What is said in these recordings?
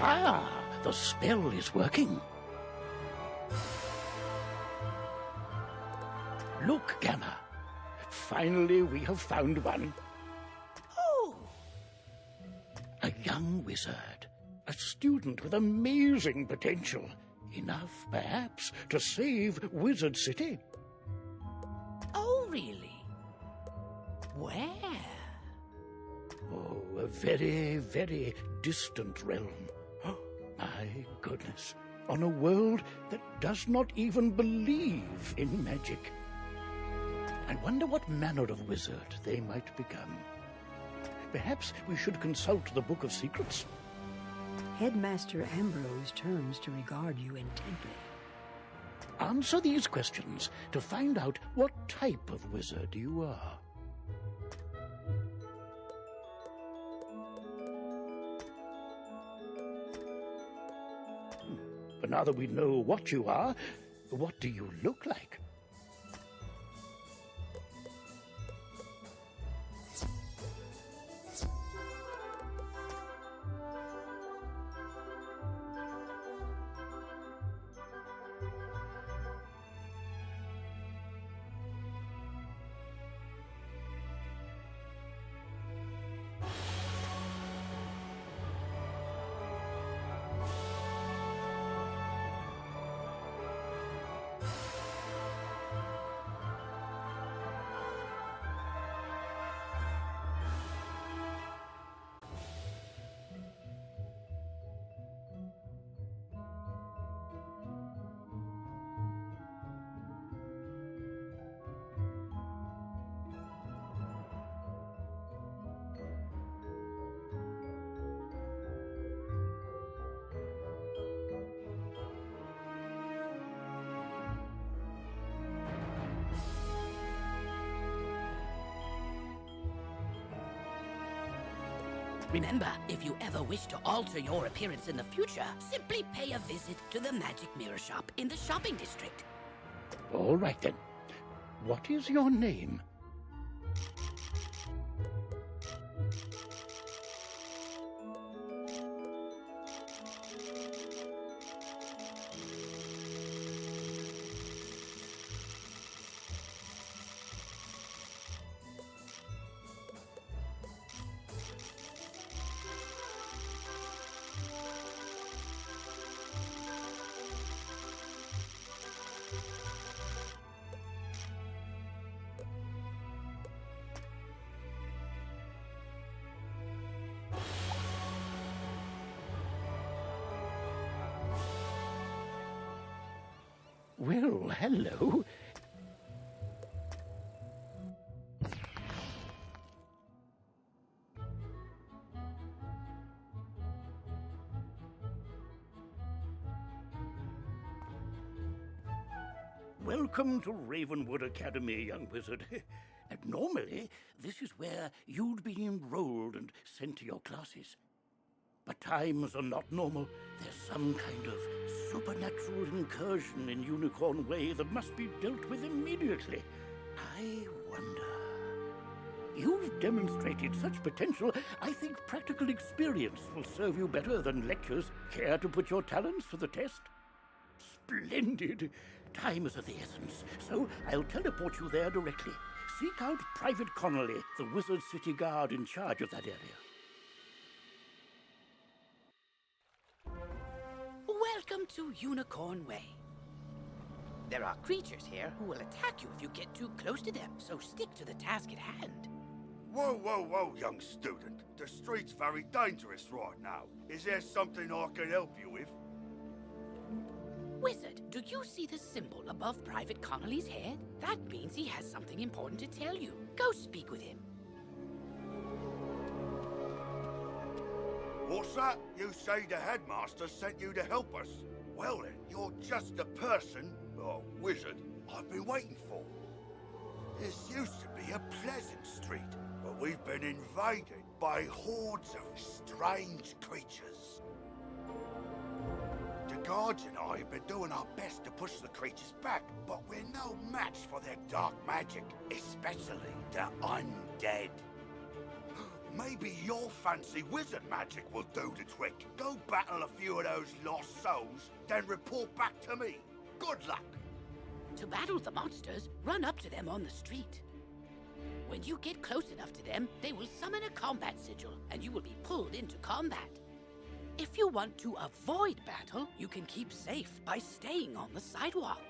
Ah, the spell is working. Look, Gamma. Finally, we have found one. Oh! A young wizard. A student with amazing potential. Enough, perhaps, to save Wizard City. Oh, really? Where? Oh, a very, very distant realm. Oh, my goodness. On a world that does not even believe in magic. I wonder what manner of wizard they might become. Perhaps we should consult the Book of Secrets. Headmaster Ambrose turns to regard you intently. Answer these questions to find out what type of wizard you are. But now that we know what you are, what do you look like? Remember, if you ever wish to alter your appearance in the future, simply pay a visit to the Magic Mirror Shop in the shopping district. All right, then. What is your name? Well, hello. Welcome to Ravenwood Academy, young wizard. And normally, this is where you'd be enrolled and sent to your classes. But times are not normal. There's some kind of supernatural incursion in Unicorn Way that must be dealt with immediately. I wonder. You've demonstrated such potential, I think practical experience will serve you better than lectures. Care to put your talents to the test? Splendid! Time is of the essence, so I'll teleport you there directly. Seek out Private Connolly, the Wizard City Guard in charge of that area. Welcome to Unicorn Way. There are creatures here who will attack you if you get too close to them, so stick to the task at hand. Whoa, whoa, whoa, young student. The street's very dangerous right now. Is there something I can help you with? Wizard, do you see the symbol above Private Connolly's head? That means he has something important to tell you. Go speak with him. What's that? You say the headmaster sent you to help us? Well then, you're just the person, or wizard, I've been waiting for. This used to be a pleasant street, but we've been invaded by hordes of strange creatures. The guards and I have been doing our best to push the creatures back, but we're no match for their dark magic, especially the undead. Maybe your fancy wizard magic will do the trick. Go battle a few of those lost souls, then report back to me. Good luck. To battle the monsters, run up to them on the street. When you get close enough to them, they will summon a combat sigil, and you will be pulled into combat. If you want to avoid battle, you can keep safe by staying on the sidewalk.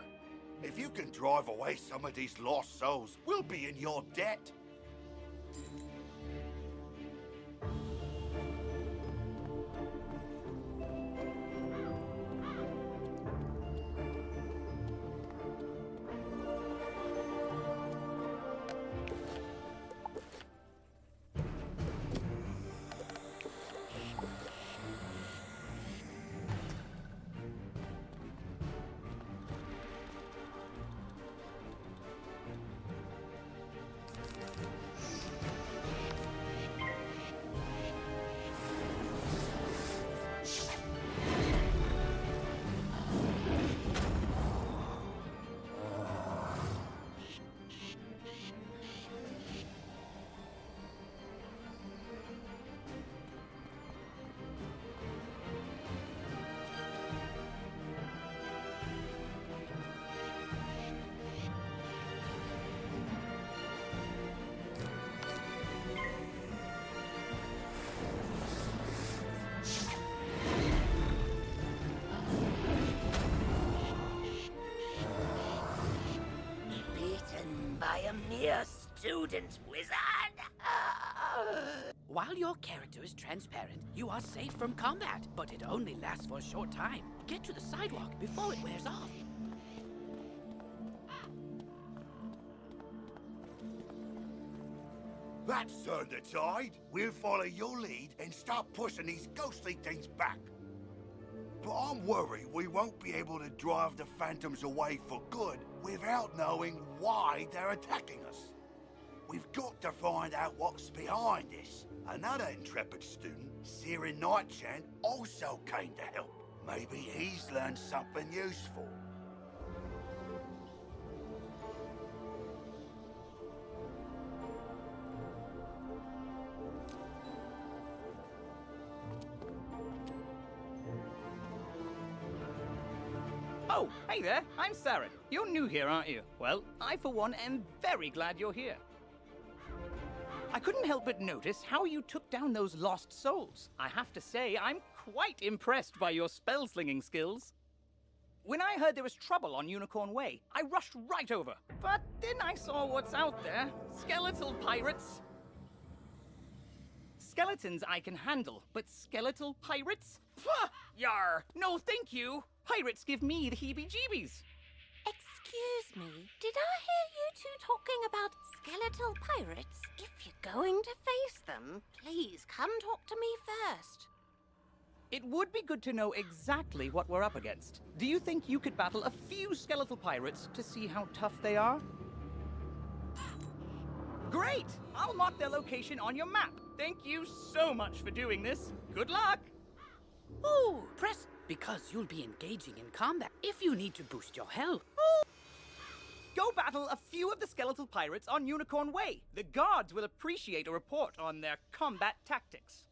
If you can drive away some of these lost souls, we'll be in your debt. By a mere student, wizard! While your character is transparent, you are safe from combat, but it only lasts for a short time. Get to the sidewalk before it wears off. That's turned the tide. We'll follow your lead and start pushing these ghostly things back. But I'm worried we won't be able to drive the phantoms away for good without knowing why they're attacking us. We've got to find out what's behind this. Another intrepid student, Sirin Nightchant, also came to help. Maybe he's learned something useful. Oh, hey there, I'm Saren. You're new here, aren't you? Well, I for one am very glad you're here. I couldn't help but notice how you took down those lost souls. I have to say, I'm quite impressed by your spell-slinging skills. When I heard there was trouble on Unicorn Way, I rushed right over. But then I saw what's out there. Skeletal pirates. Skeletons I can handle, but skeletal pirates? Pah! Yar! No, thank you! Pirates give me the heebie-jeebies. Excuse me, did I hear you two talking about skeletal pirates? If you're going to face them, please come talk to me first. It would be good to know exactly what we're up against. Do you think you could battle a few skeletal pirates to see how tough they are? Great! I'll mark their location on your map. Thank you so much for doing this. Good luck! Ooh, press because you'll be engaging in combat if you need to boost your health. Go battle a few of the skeletal pirates on Unicorn Way. The guards will appreciate a report on their combat tactics.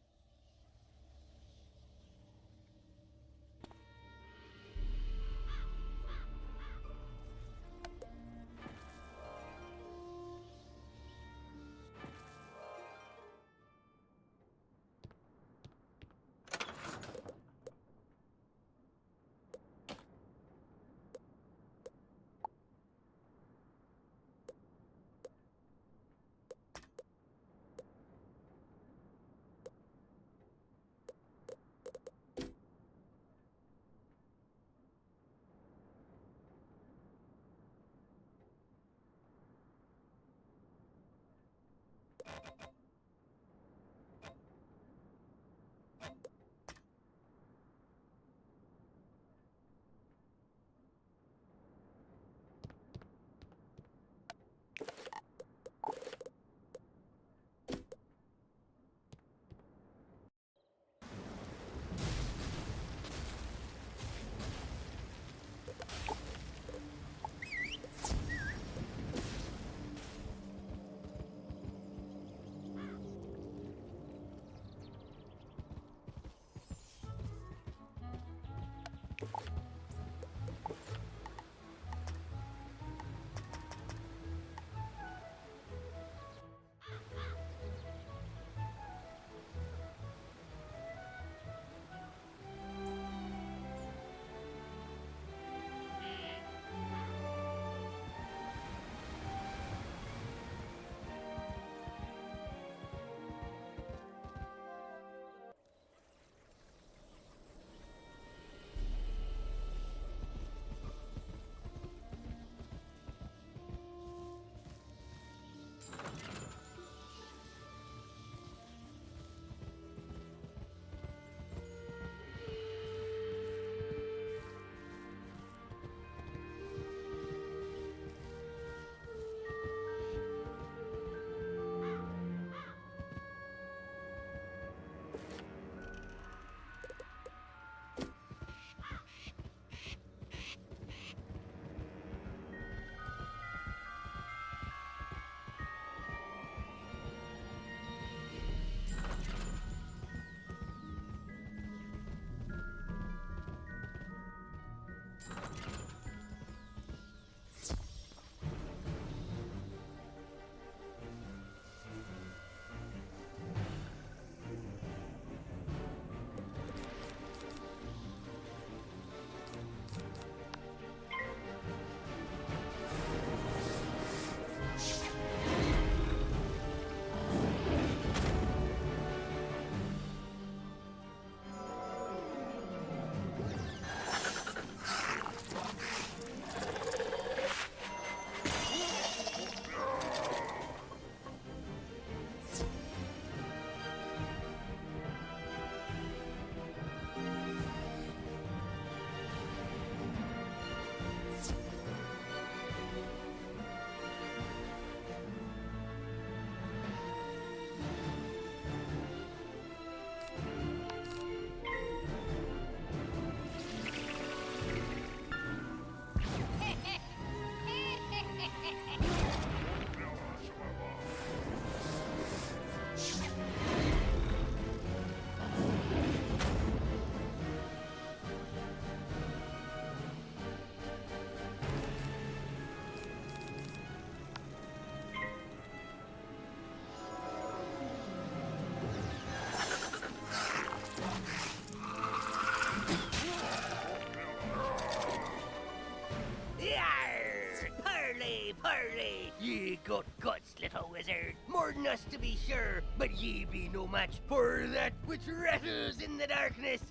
Parley! Ye got guts, little wizard. More than us to be sure, but ye be no match for that which rattles in the darkness.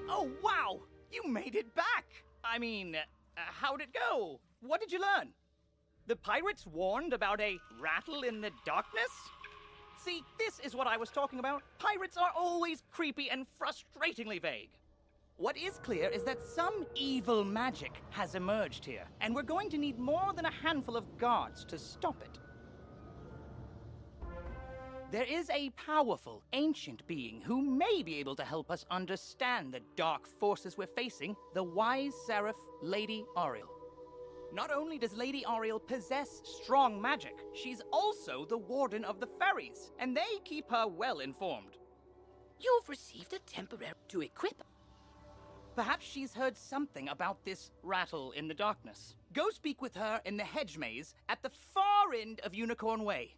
Oh, wow! You made it back! I mean, how'd it go? What did you learn? The pirates warned about a rattle in the darkness? See, this is what I was talking about. Pirates are always creepy and frustratingly vague. What is clear is that some evil magic has emerged here, and we're going to need more than a handful of guards to stop it. There is a powerful, ancient being who may be able to help us understand the dark forces we're facing, the wise seraph, Lady Ariel. Not only does Lady Ariel possess strong magic, she's also the warden of the ferries, and they keep her well informed. You've received a temporary to equip. Perhaps she's heard something about this rattle in the darkness. Go speak with her in the hedge maze at the far end of Unicorn Way.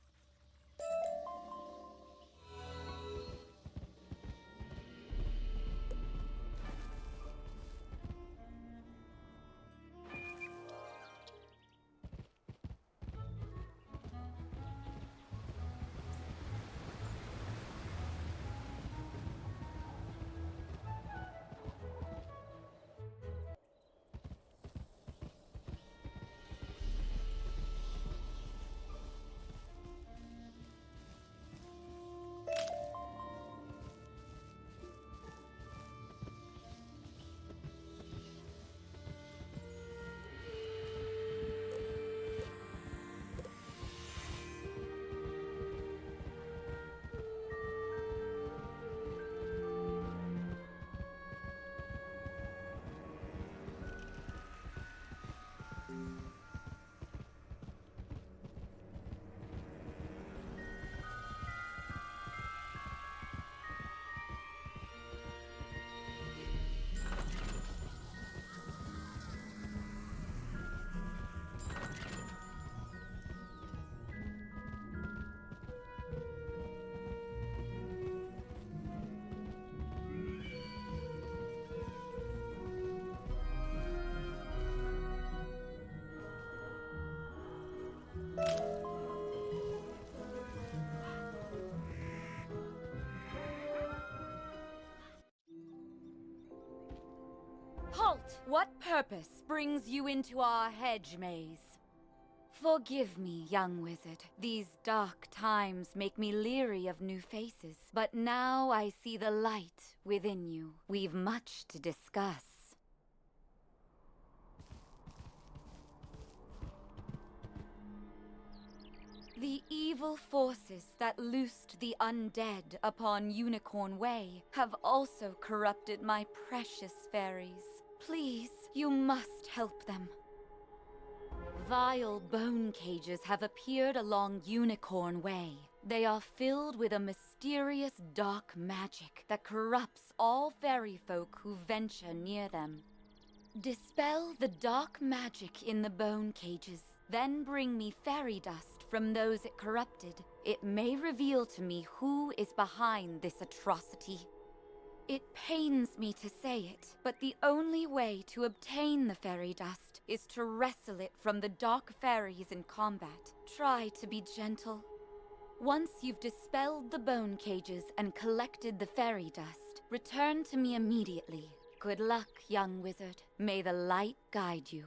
Halt! What purpose brings you into our hedge maze? Forgive me, young wizard. These dark times make me leery of new faces. But now I see the light within you. We've much to discuss. The evil forces that loosed the undead upon Unicorn Way have also corrupted my precious fairies. Please, you must help them. Vile bone cages have appeared along Unicorn Way. They are filled with a mysterious dark magic that corrupts all fairy folk who venture near them. Dispel the dark magic in the bone cages, then bring me fairy dust from those it corrupted. It may reveal to me who is behind this atrocity. It pains me to say it, but the only way to obtain the fairy dust is to wrestle it from the dark fairies in combat. Try to be gentle. Once you've dispelled the bone cages and collected the fairy dust, return to me immediately. Good luck, young wizard. May the light guide you.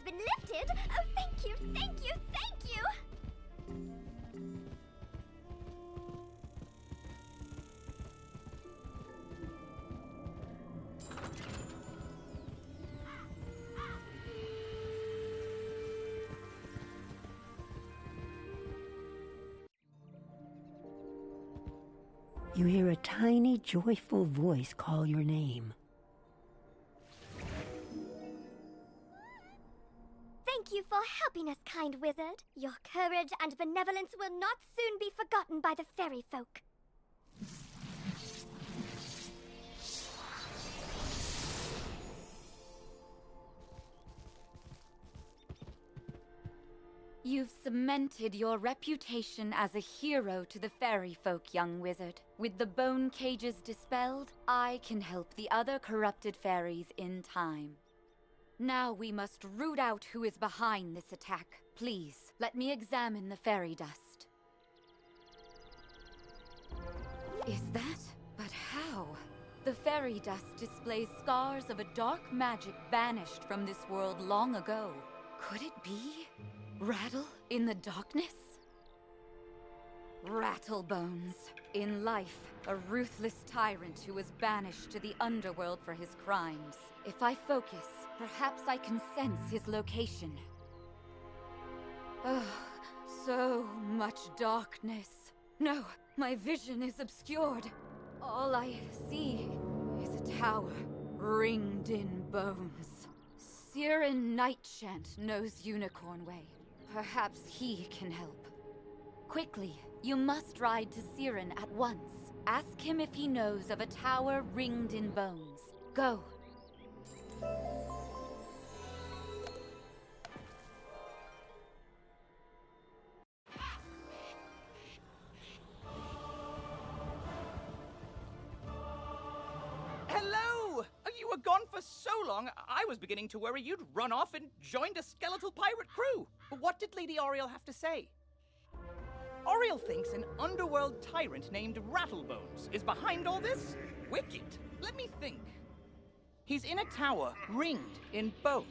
been lifted. Oh, thank you, thank you, thank you! You hear a tiny, joyful voice call your name. Thank you for helping us, kind wizard. Your courage and benevolence will not soon be forgotten by the fairy folk. You've cemented your reputation as a hero to the fairy folk, young wizard. With the bone cages dispelled, I can help the other corrupted fairies in time. Now we must root out who is behind this attack. Please, let me examine the fairy dust. Is that? But how? The fairy dust displays scars of a dark magic banished from this world long ago. Could it be? Rattle in the darkness? Rattlebones. In life, a ruthless tyrant who was banished to the underworld for his crimes. If I focus, perhaps I can sense his location. Oh, so much darkness. No, my vision is obscured. All I see is a tower ringed in bones. Siren Nightshant knows Unicorn Way. Perhaps he can help. Quickly, you must ride to Siren at once. Ask him if he knows of a tower ringed in bones. Go. Hello! You were gone for so long, I was beginning to worry you'd run off and joined a skeletal pirate crew. What did Lady Oriel have to say? Oriel thinks an underworld tyrant named Rattlebones is behind all this? Wicked. Let me think. He's in a tower ringed in bones.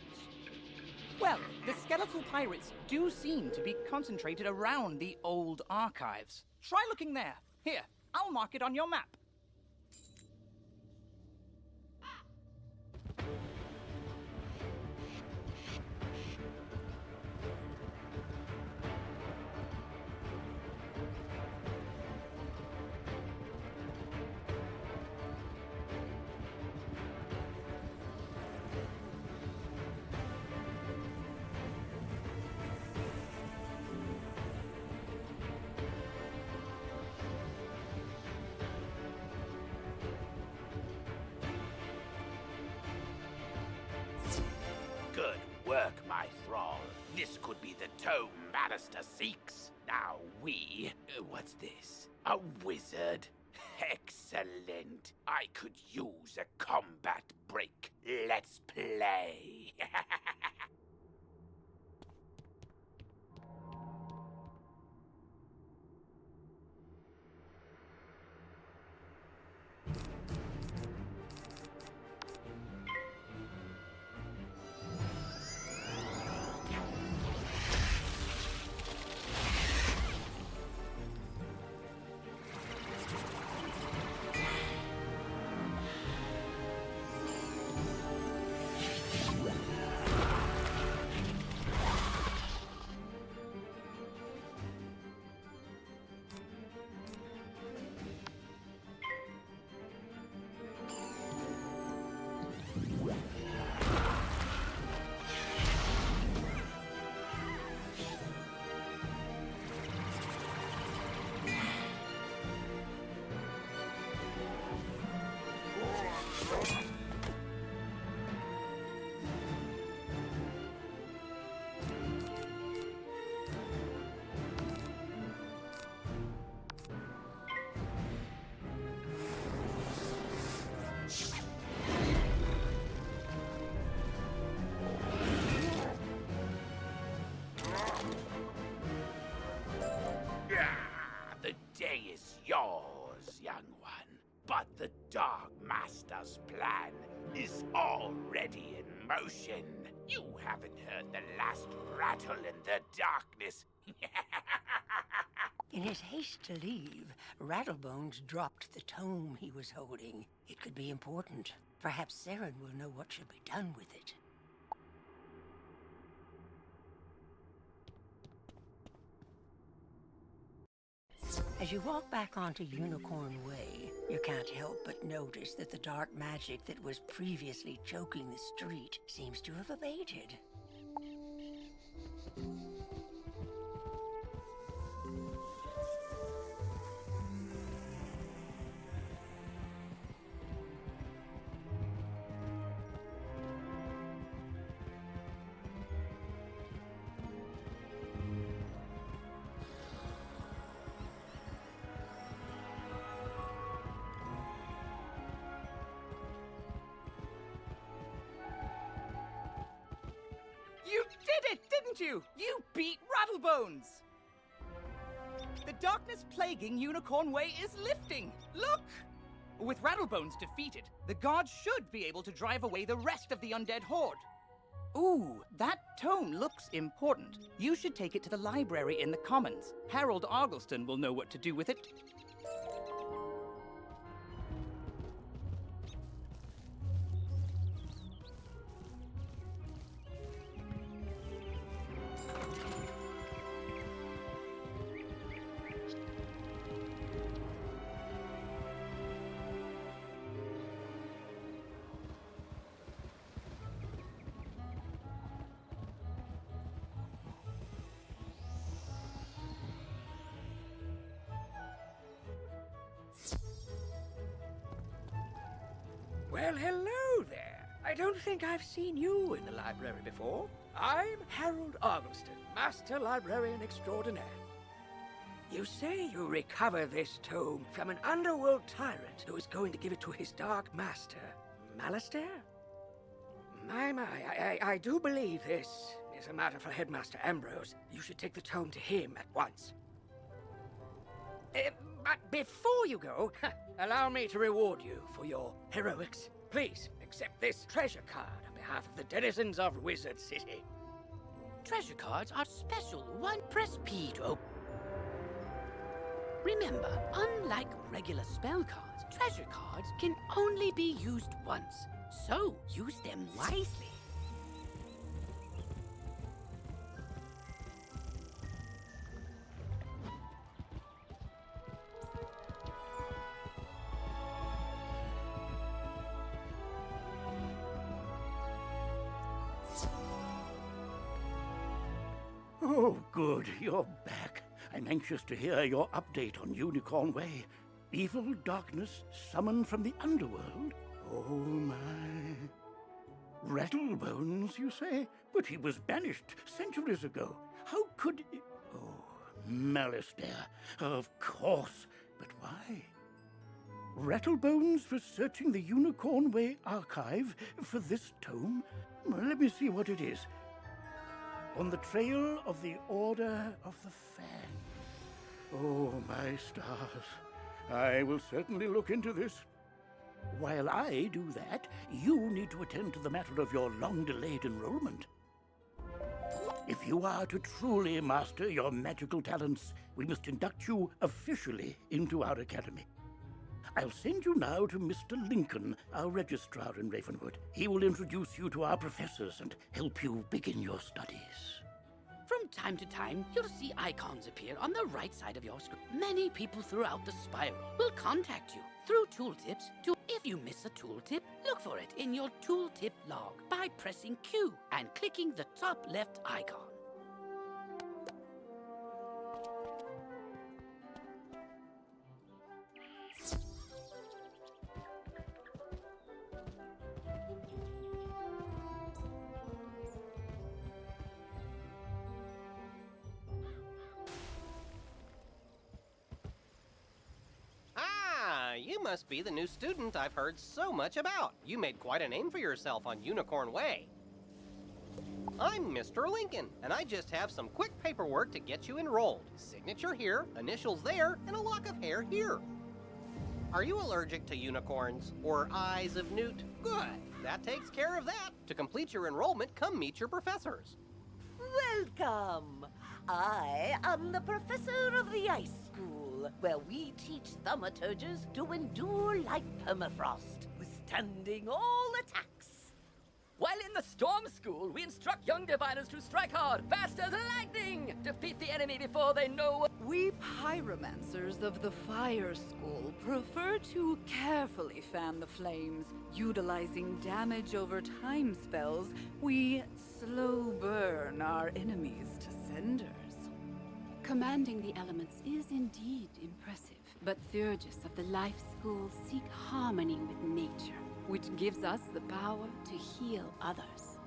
Well, the skeletal pirates do seem to be concentrated around the old archives. Try looking there. Here, I'll mark it on your map. Good work, my thrall. This could be the tome Magister seeks. Now what's this? A wizard? Excellent. I could use a combat break. Let's play. The day is yours, young one. But the Dark Master's plan is already in motion. You haven't heard the last rattle in the darkness. In his haste to leave, Rattlebones dropped the tome he was holding. It could be important. Perhaps Saren will know what should be done with it. As you walk back onto Unicorn Way, you can't help but notice that the dark magic that was previously choking the street seems to have abated. You did it, didn't you? You beat Rattlebones! The darkness plaguing Unicorn Way is lifting. Look! With Rattlebones defeated, the guards should be able to drive away the rest of the undead horde. Ooh, that tome looks important. You should take it to the library in the Commons. Harold Argleston will know what to do with it. Well, hello there. I don't think I've seen you in the library before. I'm Harold Argleston, Master Librarian Extraordinaire. You say you recover this tome from an underworld tyrant who is going to give it to his dark master, Malastair? My, I do believe this is a matter for Headmaster Ambrose. You should take the tome to him at once. But before you go, allow me to reward you for your heroics. Please accept this treasure card on behalf of the denizens of Wizard City. Treasure cards are special. One press P to open. Remember, unlike regular spell cards, treasure cards can only be used once. So, use them wisely. Oh, good. You're back. I'm anxious to hear your update on Unicorn Way. Evil darkness summoned from the underworld? Oh, my. Rattlebones, you say? But he was banished centuries ago. How could... Oh, Malastair. Of course. But why? Rattlebones was searching the Unicorn Way archive for this tome? Well, let me see what it is. On the trail of the Order of the Fang. Oh, my stars. I will certainly look into this. While I do that, you need to attend to the matter of your long-delayed enrollment. If you are to truly master your magical talents, we must induct you officially into our academy. I'll send you now to Mr. Lincoln, our registrar in Ravenwood. He will introduce you to our professors and help you begin your studies. From time to time, you'll see icons appear on the right side of your screen. Many people throughout the spiral will contact you through tooltips if you miss a tooltip, look for it in your tooltip log by pressing Q and clicking the top left icon. You must be the new student I've heard so much about. You made quite a name for yourself on Unicorn Way. I'm Mr. Lincoln, and I just have some quick paperwork to get you enrolled. Signature here, initials there, and a lock of hair here. Are you allergic to unicorns or eyes of newt? Good. That takes care of that. To complete your enrollment, come meet your professors. Welcome! I am the professor of the Ice School, where we teach thaumaturges to endure like permafrost, withstanding all attacks. While in the Storm School, we instruct young diviners to strike hard, fast as lightning, defeat the enemy before they know. We pyromancers of the Fire School prefer to carefully fan the flames. Utilizing damage over time spells, we slow burn our enemies to cinders. Commanding the elements is indeed impressive, but Theurgis of the Life School seek harmony with nature, which gives us the power to heal others.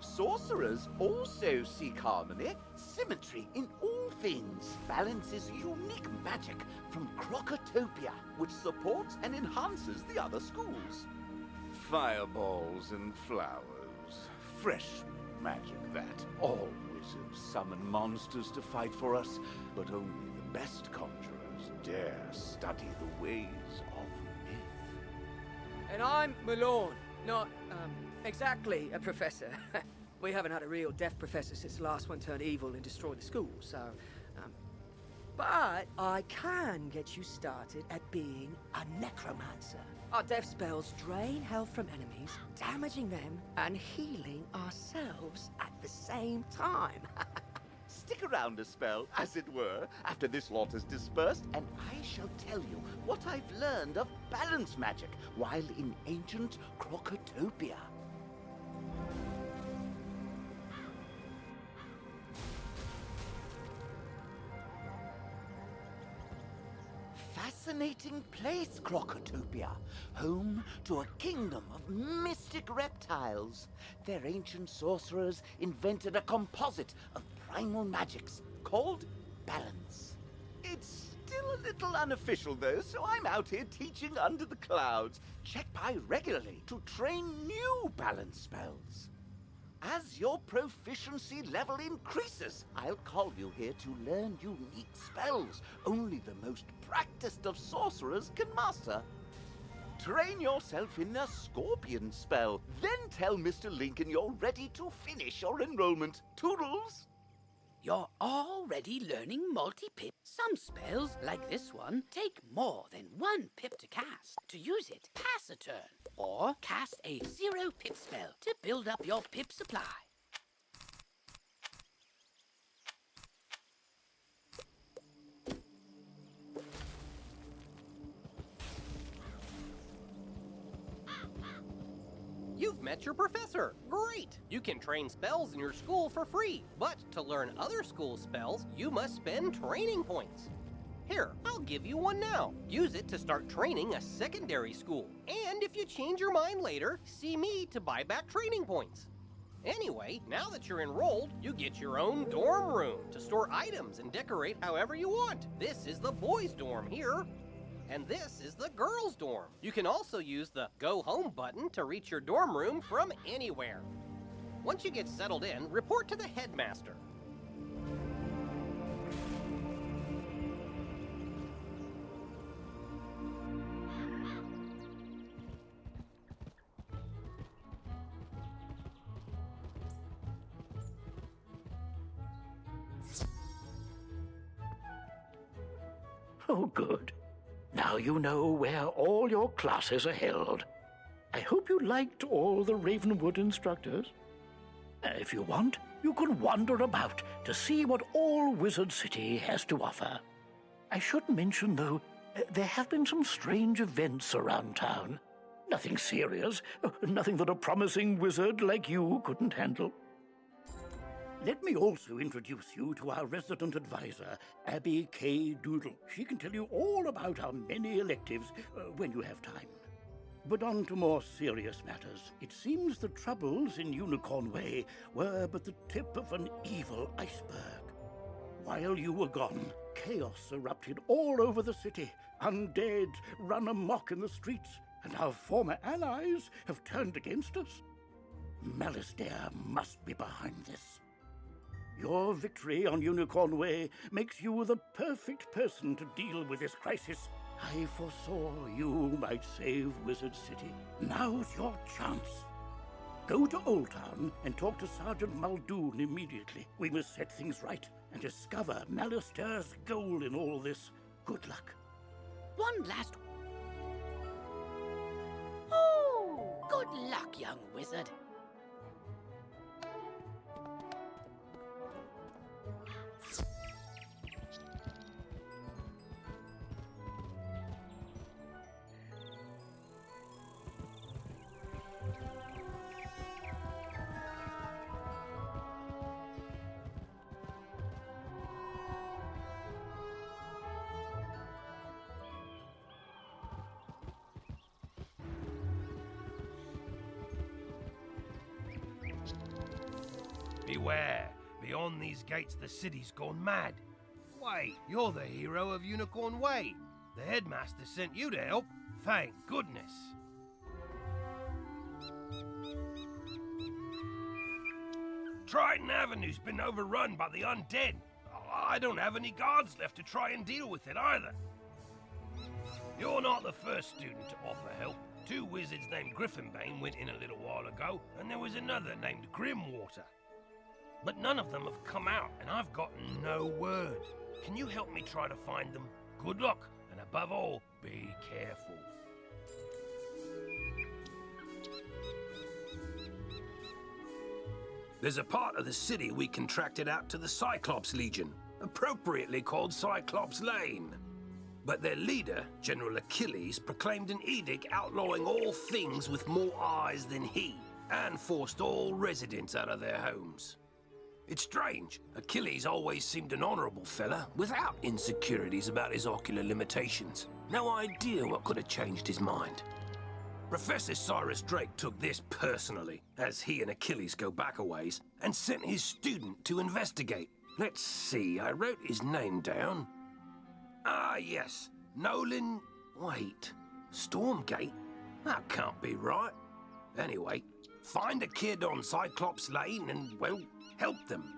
Sorcerers also seek harmony, symmetry in all things. Balance is unique magic from Crocotopia, which supports and enhances the other schools. Fireballs and flowers. Freshman magic, that. All wizards summon monsters to fight for us, but only the best conjurers dare study the ways of myth. And I'm Malone, not, exactly a professor. We haven't had a real deaf professor since the last one turned evil and destroyed the school, so, but I can get you started at being a necromancer. Our death spells drain health from enemies, damaging them and healing ourselves at the same time. Stick around a spell, as it were, after this lot is dispersed, and I shall tell you what I've learned of balance magic while in ancient Crocotopia. Fascinating place, Crocotopia, home to a kingdom of mystic reptiles. Their ancient sorcerers invented a composite of primal magics called balance. It's still a little unofficial, though, so I'm out here teaching under the clouds. Check by regularly to train new balance spells. As your proficiency level increases, I'll call you here to learn unique spells only the most practiced of sorcerers can master. Train yourself in a scorpion spell, then tell Mr. Lincoln you're ready to finish your enrollment. Toodles! You're already learning multi-pip. Some spells, like this one, take more than 1 pip to cast. To use it, pass a turn, or cast a 0 pip spell to build up your pip supply. You've met your professor. Great! You can train spells in your school for free, but to learn other school spells, you must spend training points. Here, I'll give you one now. Use it to start training a secondary school. And if you change your mind later, see me to buy back training points. Anyway, now that you're enrolled, you get your own dorm room to store items and decorate however you want. This is the boys' dorm here. And this is the girls' dorm. You can also use the Go Home button to reach your dorm room from anywhere. Once you get settled in, report to the headmaster. Oh, good. Now you know where all your classes are held. I hope you liked all the Ravenwood instructors. If you want, you can wander about to see what all Wizard City has to offer. I should mention, though, there have been some strange events around town. Nothing serious, nothing that a promising wizard like you couldn't handle. Let me also introduce you to our resident advisor, Abby K. Doodle. She can tell you all about our many electives when you have time. But on to more serious matters. It seems the troubles in Unicorn Way were but the tip of an evil iceberg. While you were gone, chaos erupted all over the city. Undead run amok in the streets, and our former allies have turned against us. Malistaire must be behind this. Your victory on Unicorn Way makes you the perfect person to deal with this crisis. I foresaw you might save Wizard City. Now's your chance. Go to Old Town and talk to Sergeant Muldoon immediately. We must set things right and discover Malister's goal in all this. Good luck. One last... Oh! Good luck, young wizard. Beware! Beyond these gates, the city's gone mad. Wait, you're the hero of Unicorn Way. The headmaster sent you to help. Thank goodness. Triton Avenue's been overrun by the undead. I don't have any guards left to try and deal with it either. You're not the first student to offer help. 2 wizards named Griffinbane went in a little while ago, and there was another named Grimwater. But none of them have come out, and I've gotten no word. Can you help me try to find them? Good luck, and above all, be careful. There's a part of the city we contracted out to the Cyclops Legion, appropriately called Cyclops Lane. But their leader, General Achilles, proclaimed an edict outlawing all things with more eyes than he, and forced all residents out of their homes. It's strange. Achilles always seemed an honorable fella, without insecurities about his ocular limitations. No idea what could have changed his mind. Professor Cyrus Drake took this personally, as he and Achilles go back a ways, and sent his student to investigate. Let's see, I wrote his name down. Ah, yes, Nolan... Wait, Stormgate? That can't be right. Anyway, find a kid on Cyclops Lane and, well, help them.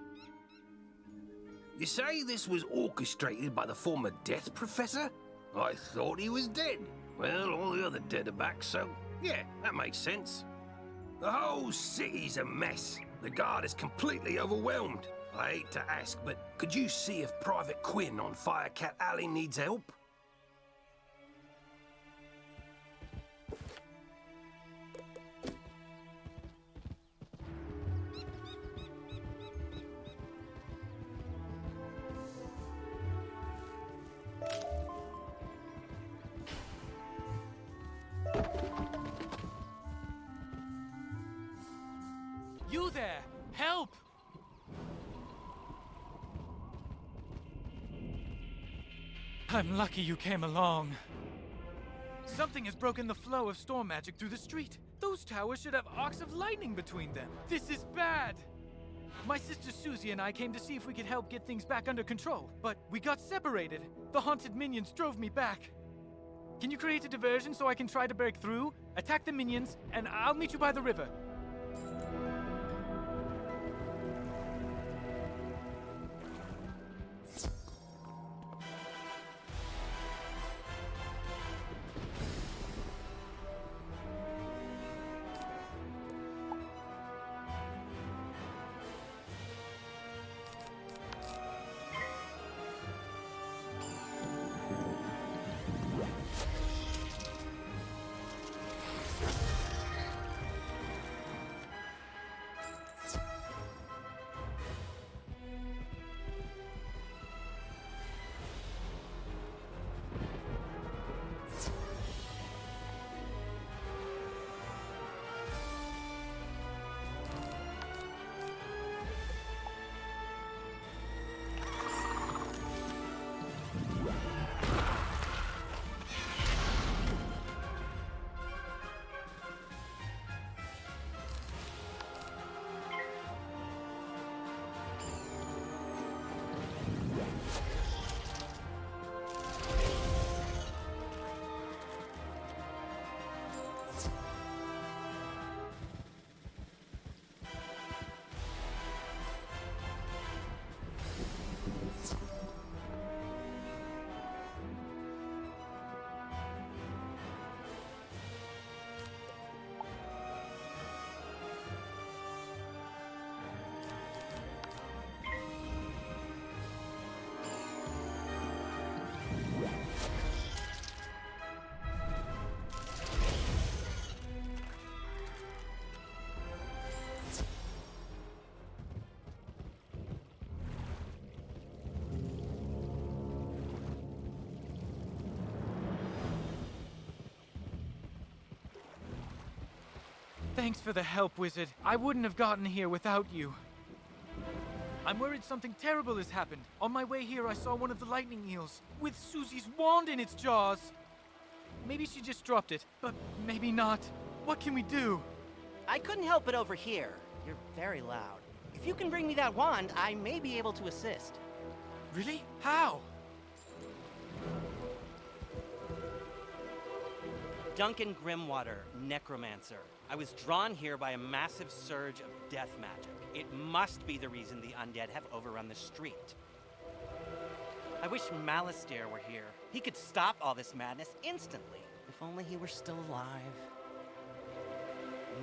You say this was orchestrated by the former Death Professor? I thought he was dead. Well, all the other dead are back, so yeah, that makes sense. The whole city's a mess. The guard is completely overwhelmed. I hate to ask, but could you see if Private Quinn on Firecat Alley needs help? You there! Help! I'm lucky you came along. Something has broken the flow of storm magic through the street. Those towers should have arcs of lightning between them. This is bad! My sister Susie and I came to see if we could help get things back under control, but we got separated. The haunted minions drove me back. Can you create a diversion so I can try to break through? Attack the minions, and I'll meet you by the river. Thanks for the help, Wizard. I wouldn't have gotten here without you. I'm worried something terrible has happened. On my way here, I saw one of the lightning eels with Susie's wand in its jaws. Maybe she just dropped it, but maybe not. What can we do? I couldn't help but overhear. You're very loud. If you can bring me that wand, I may be able to assist. Really? How? Duncan Grimwater, Necromancer. I was drawn here by a massive surge of death magic. It must be the reason the undead have overrun the street. I wish Malistaire were here. He could stop all this madness instantly. If only he were still alive.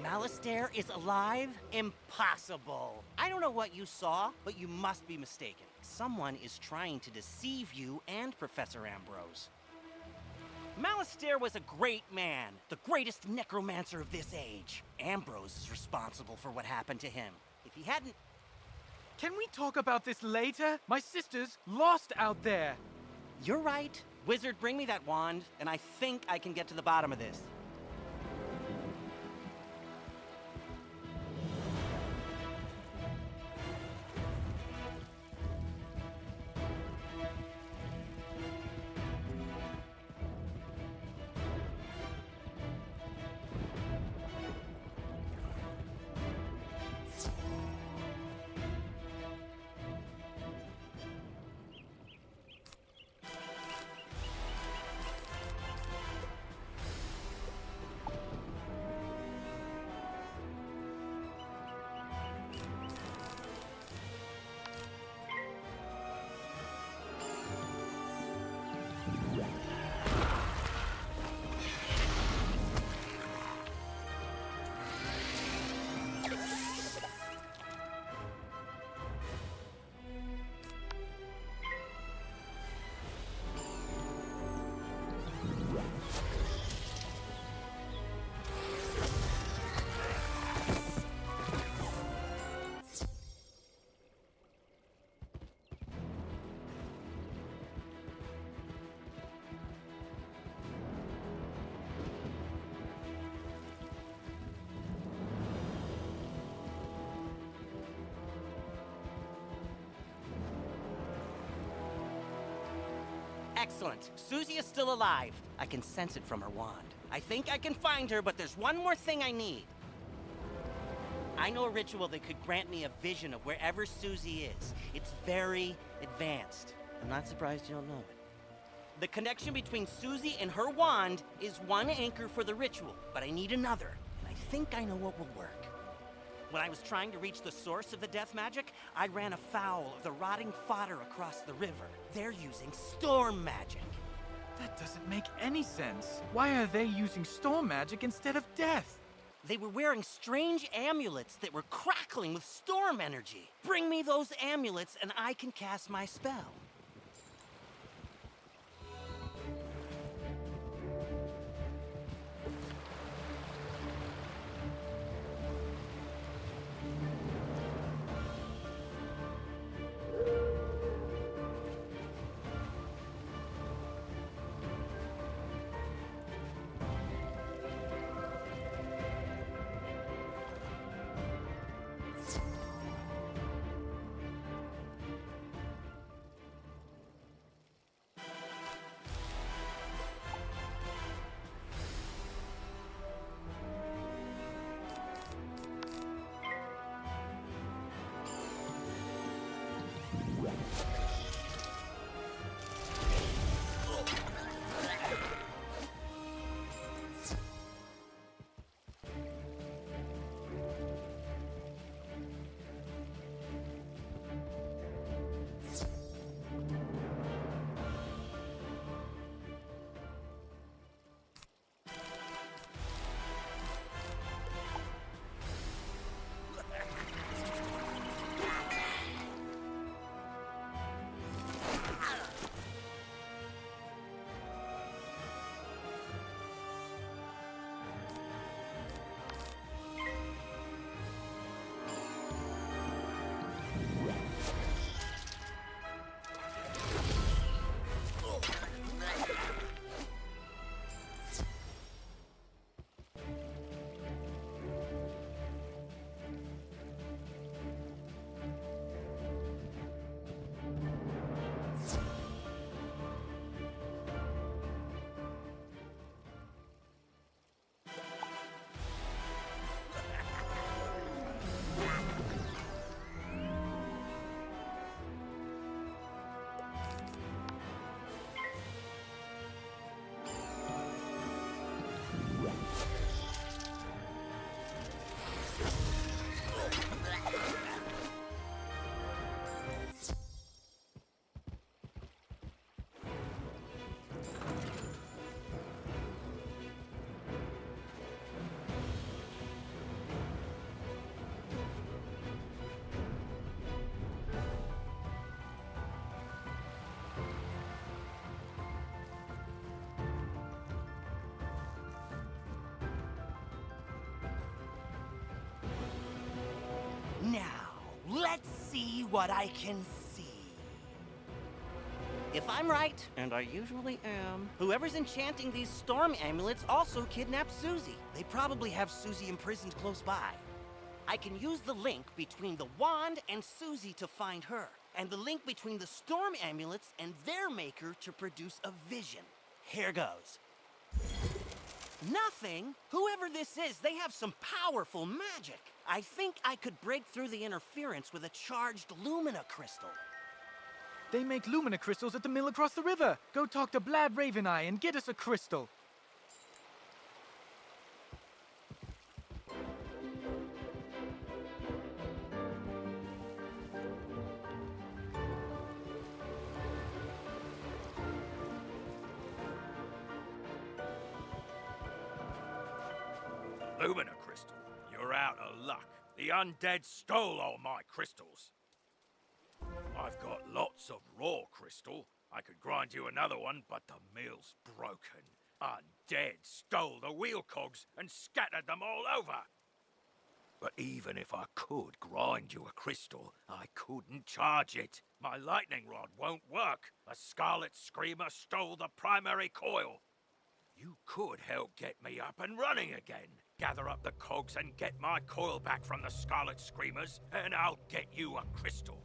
Malistaire is alive? Impossible! I don't know what you saw, but you must be mistaken. Someone is trying to deceive you and Professor Ambrose. Malistaire was a great man, the greatest necromancer of this age. Ambrose is responsible for what happened to him. If he hadn't... Can we talk about this later? My sister's lost out there. You're right. Wizard, bring me that wand, and I think I can get to the bottom of this. Excellent. Susie is still alive. I can sense it from her wand. I think I can find her, but there's one more thing I need. I know a ritual that could grant me a vision of wherever Susie is. It's very advanced. I'm not surprised you don't know it. The connection between Susie and her wand is one anchor for the ritual, but I need another, and I think I know what will work. When I was trying to reach the source of the death magic, I ran afoul of the rotting fodder across the river. They're using storm magic. That doesn't make any sense. Why are they using storm magic instead of death? They were wearing strange amulets that were crackling with storm energy. Bring me those amulets and I can cast my spell. see what I can see. If I'm right, and I usually am, whoever's enchanting these storm amulets also kidnapped Susie. They probably have Susie imprisoned close by. I can use the link between the wand and Susie to find her, and the link between the storm amulets and their maker to produce a vision. Here goes. Nothing? Whoever this is, they have some powerful magic. I think I could break through the interference with a charged Lumina crystal. They make Lumina crystals at the mill across the river. Go talk to Blab Raveneye and get us a crystal. Lumina crystal, you're out of luck. The undead stole all my crystals. I've got lots of raw crystal. I could grind you another one, but the mill's broken. Undead stole the wheel cogs and scattered them all over. But even if I could grind you a crystal, I couldn't charge it. My lightning rod won't work. A Scarlet Screamer stole the primary coil. You could help get me up and running again. Gather up the cogs and get my coil back from the Scarlet Screamers, and I'll get you a crystal.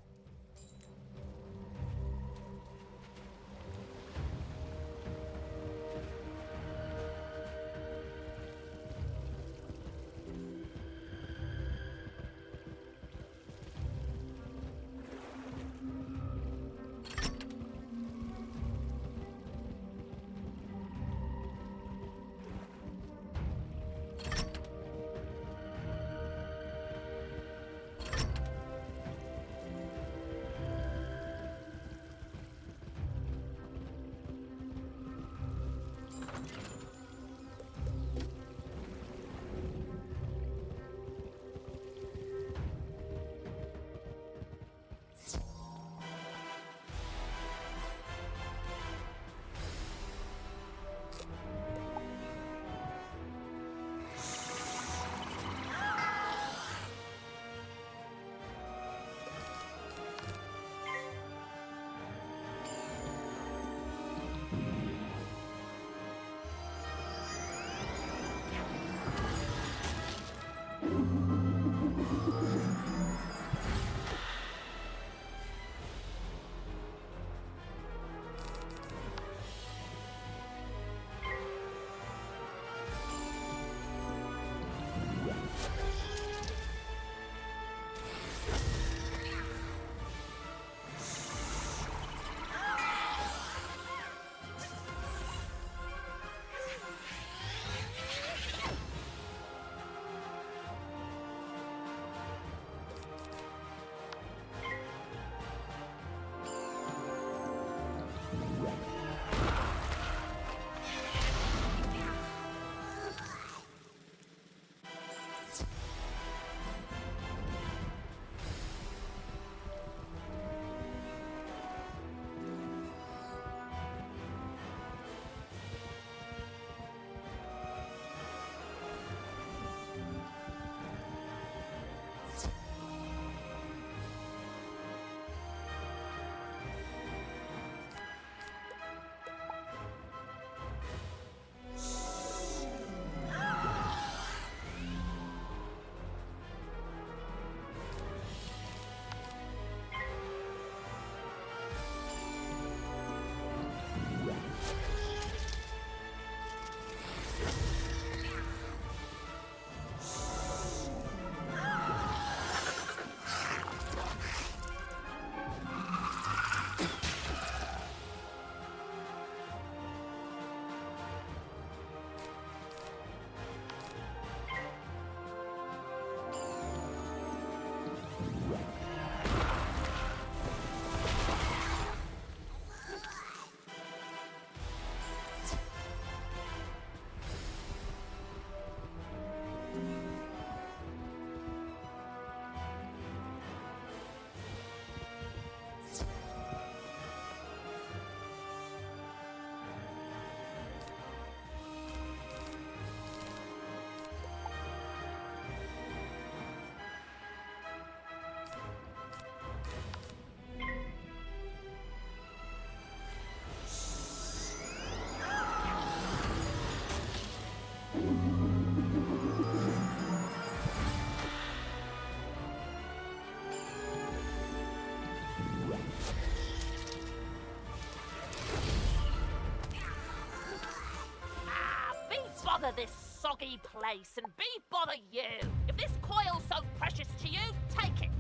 bother this soggy place and be bother you. If this coil's so precious to you, take it.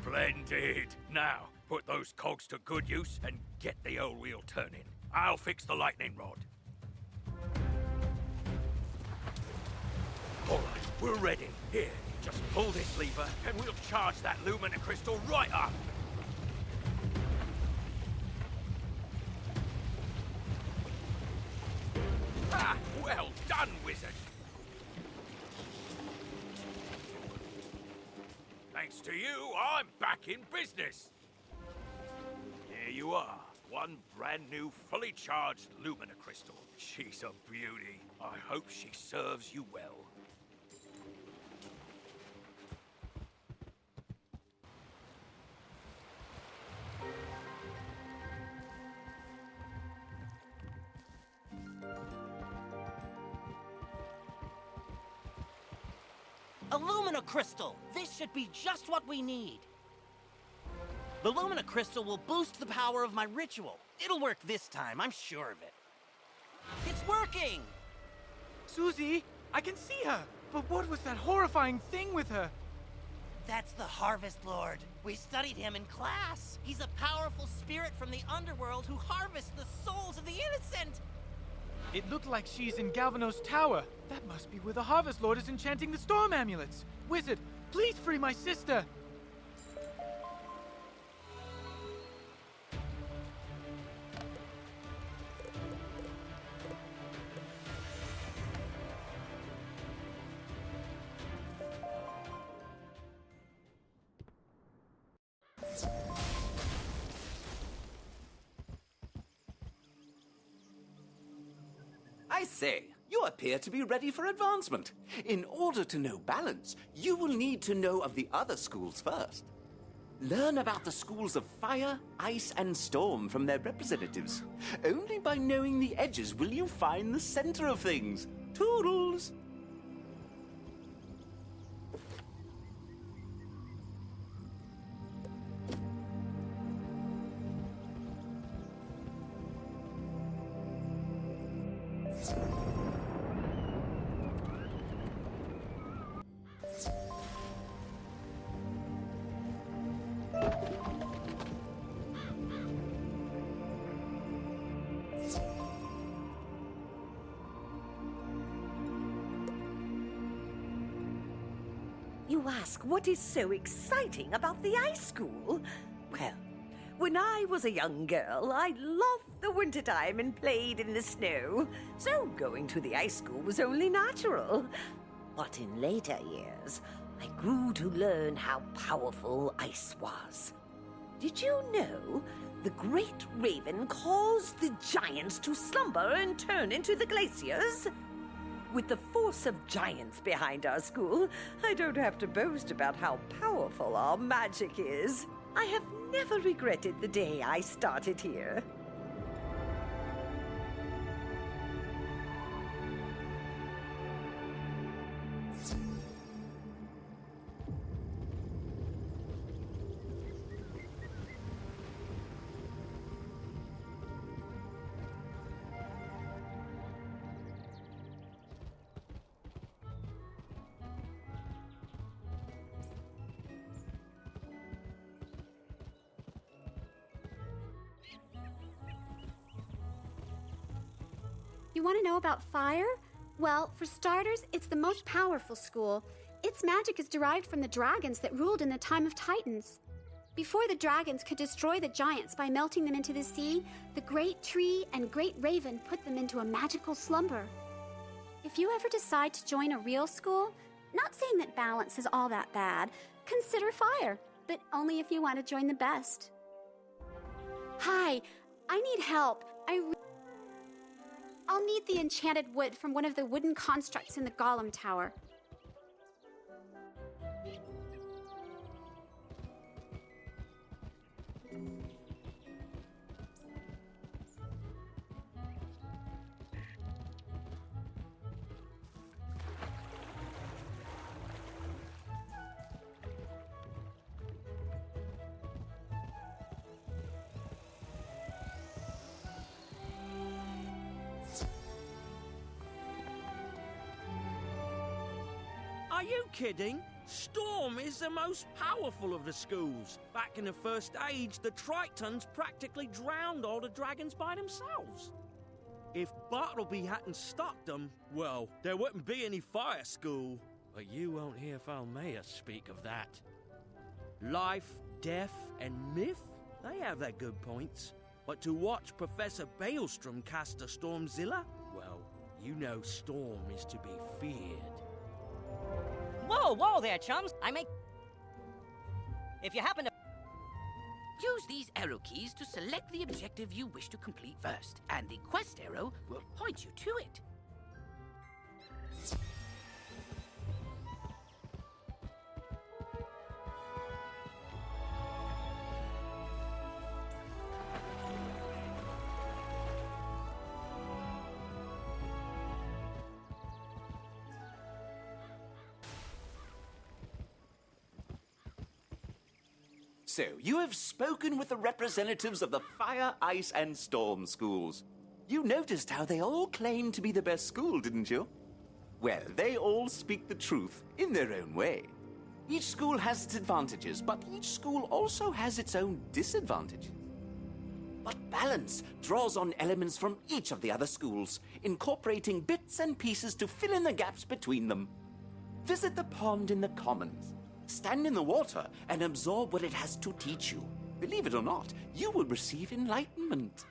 Splendid! Now, put those cogs to good use and get the old wheel turning. I'll fix the lightning rod. All right, we're ready. Here, just pull this lever and we'll charge that Lumina crystal right up. Ah, well done, wizard. Thanks to you, I'm back in business. Here you are. One brand new, fully charged Lumina crystal. She's a beauty. I hope she serves you well. A Lumina crystal! This should be just what we need. The Lumina crystal will boost the power of my ritual. It'll work this time, I'm sure of it. It's working! Susie, I can see her! But what was that horrifying thing with her? That's the Harvest Lord. We studied him in class. He's a powerful spirit from the underworld who harvests the souls of the innocent. It looked like she's in Galvanos Tower. That must be where the Harvest Lord is enchanting the storm amulets. Wizard, please free my sister. I say, you appear to be ready for advancement. In order to know balance, you will need to know of the other schools first. Learn about the schools of fire, ice, and storm from their representatives. Only by knowing the edges will you find the center of things. Toodles! You ask what is so exciting about the ice school? Well, when I was a young girl, I loved the wintertime and played in the snow. So going to the ice school was only natural. But in later years, I grew to learn how powerful ice was. Did you know the great raven caused the giants to slumber and turn into the glaciers? With the force of giants behind our school, I don't have to boast about how powerful our magic is. I have never regretted the day I started here. You want to know about fire? Well, for starters, it's the most powerful school. Its magic is derived from the dragons that ruled in the time of Titans. Before the dragons could destroy the giants by melting them into the sea, the great tree and great raven put them into a magical slumber. If you ever decide to join a real school, not saying that balance is all that bad, consider fire, but only if you want to join the best. Hi, I need help. I'll need the enchanted wood from one of the wooden constructs in the Golem Tower. Are you kidding? Storm is the most powerful of the schools. Back in the First Age, the Tritons practically drowned all the dragons by themselves. If Bartleby hadn't stopped them, well, there wouldn't be any fire school. But you won't hear Falmea speak of that. Life, death, and myth, they have their good points. But to watch Professor Baelstrom cast a Stormzilla, well, you know Storm is to be feared. Whoa, whoa there, chums! If you happen to... Use these arrow keys to select the objective you wish to complete first, and the quest arrow will point you to it. So, you have spoken with the representatives of the Fire, Ice, and Storm schools. You noticed how they all claimed to be the best school, didn't you? Well, they all speak the truth in their own way. Each school has its advantages, but each school also has its own disadvantages. But balance draws on elements from each of the other schools, incorporating bits and pieces to fill in the gaps between them. Visit the pond in the commons. Stand in the water and absorb what it has to teach you. Believe it or not, you will receive enlightenment.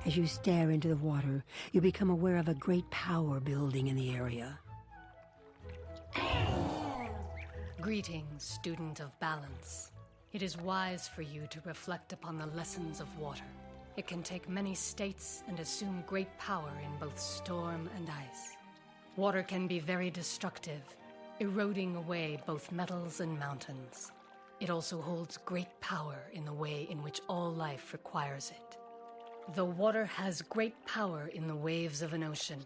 As you stare into the water, you become aware of a great power building in the area. Greetings, student of balance. It is wise for you to reflect upon the lessons of water. It can take many states and assume great power in both storm and ice. Water can be very destructive, eroding away both metals and mountains. It also holds great power in the way in which all life requires it. Though water has great power in the waves of an ocean,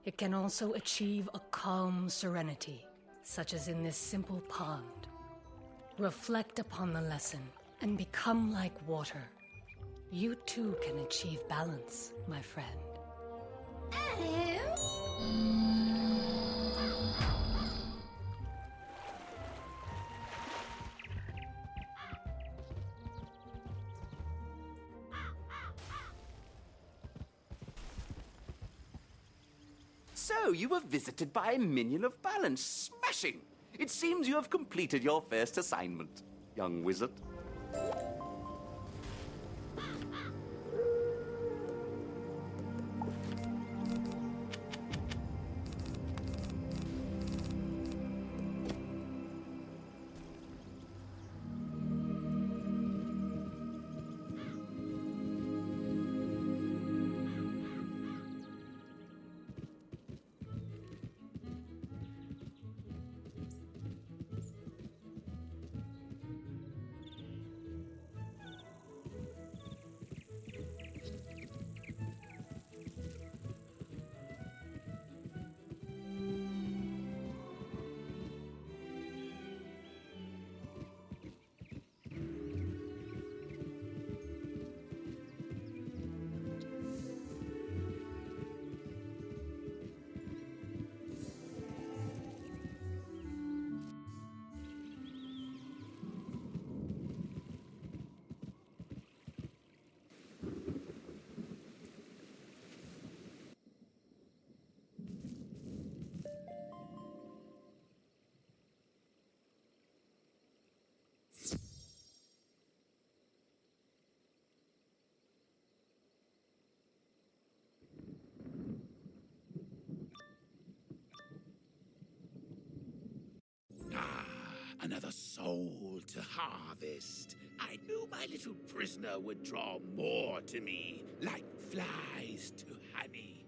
it can also achieve a calm serenity, such as in this simple pond. Reflect upon the lesson and become like water. You too can achieve balance, my friend. So, you were visited by a minion of balance. Smashing! It seems you have completed your first assignment, young wizard. Another soul to harvest. I knew my little prisoner would draw more to me, like flies to honey.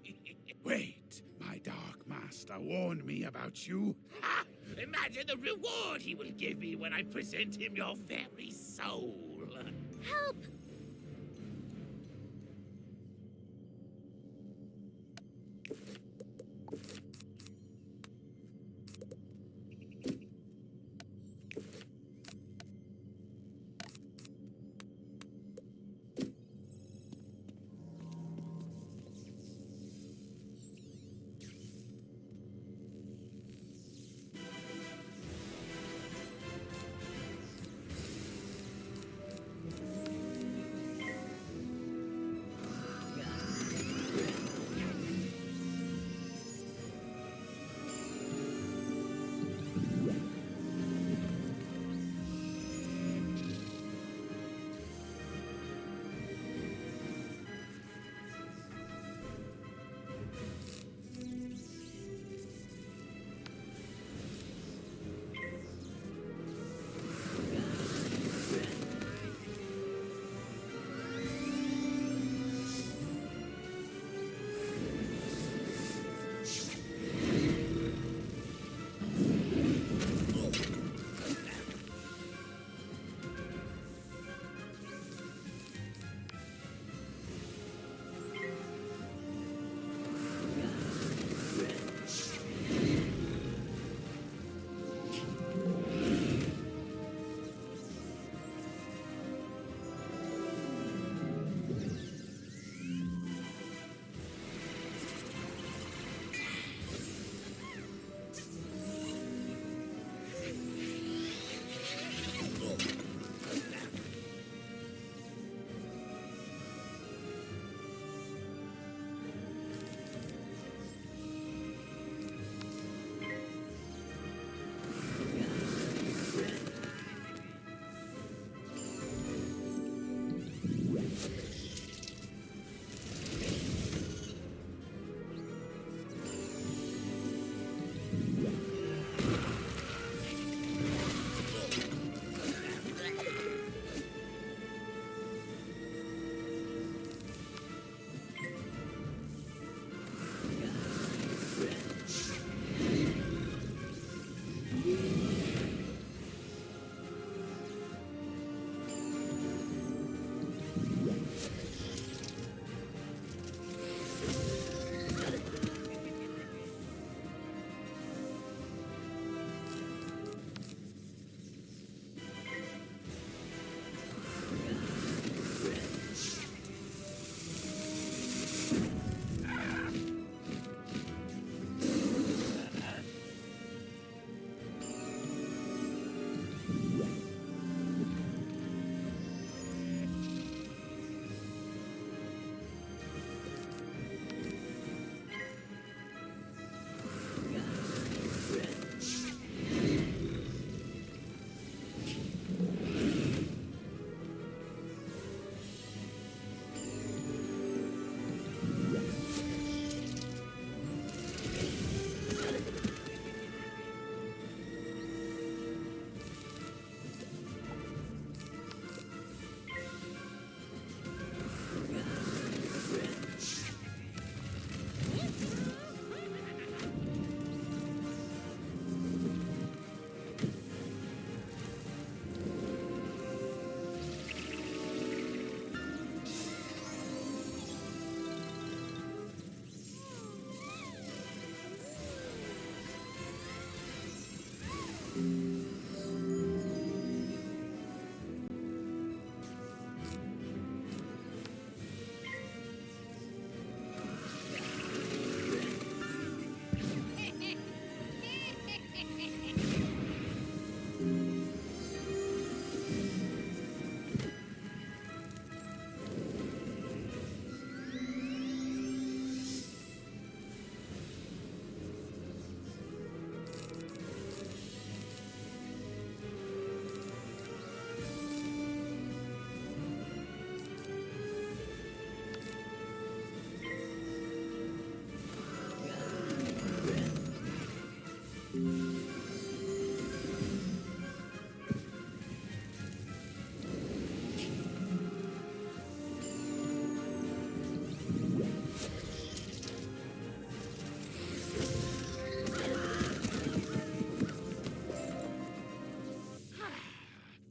Wait, my dark master warned me about you. Ha! Imagine the reward he will give me when I present him your very soul. Help!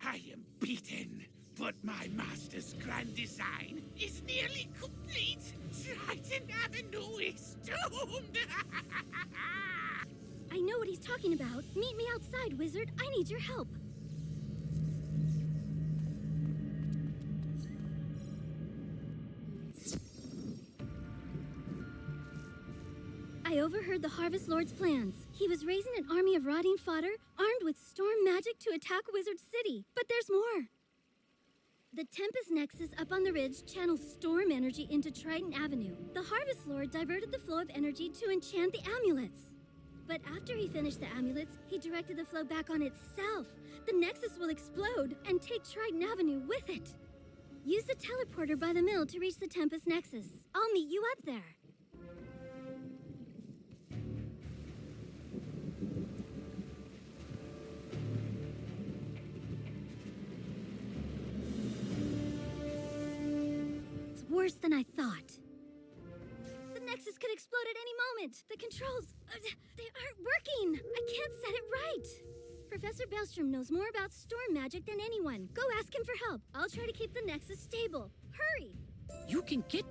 I am beaten, but my master's grand design is nearly complete. Triton Avenue is doomed! I know what he's talking about. Meet me outside, Wizard. I need your help. I overheard the Harvest Lord's plans. He was raising an army of rotting fodder, armed with storm magic to attack Wizard City. But there's more. The Tempest Nexus up on the ridge channels storm energy into Triton Avenue. The Harvest Lord diverted the flow of energy to enchant the amulets. But after he finished the amulets, he directed the flow back on itself. The Nexus will explode and take Triton Avenue with it. Use the teleporter by the mill to reach the Tempest Nexus. I'll meet you up there. It's worse than I thought. The Nexus could explode at any moment. The controls, they aren't working. I can't set it right. Professor Bellstrom knows more about storm magic than anyone. Go ask him for help. I'll try to keep the Nexus stable. Hurry! You can get...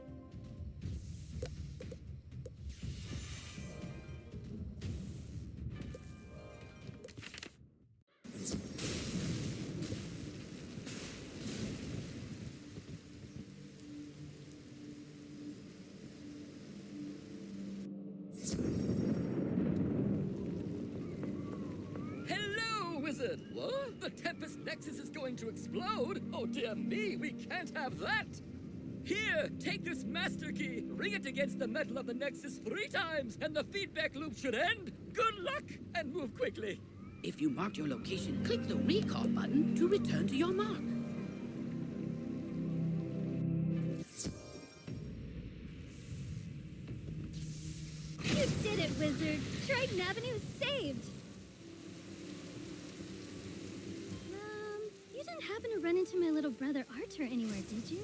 Hello, Wizard! What? The Tempest Nexus is going to explode? Oh dear me, we can't have that! Here, take this master key, ring it against the metal of the Nexus 3 times, and the feedback loop should end. Good luck, and move quickly. If you marked your location, click the recall button to return to your mark. You did it, Wizard! Triton Avenue is saved! You didn't happen to run into my little brother Arthur anywhere, did you?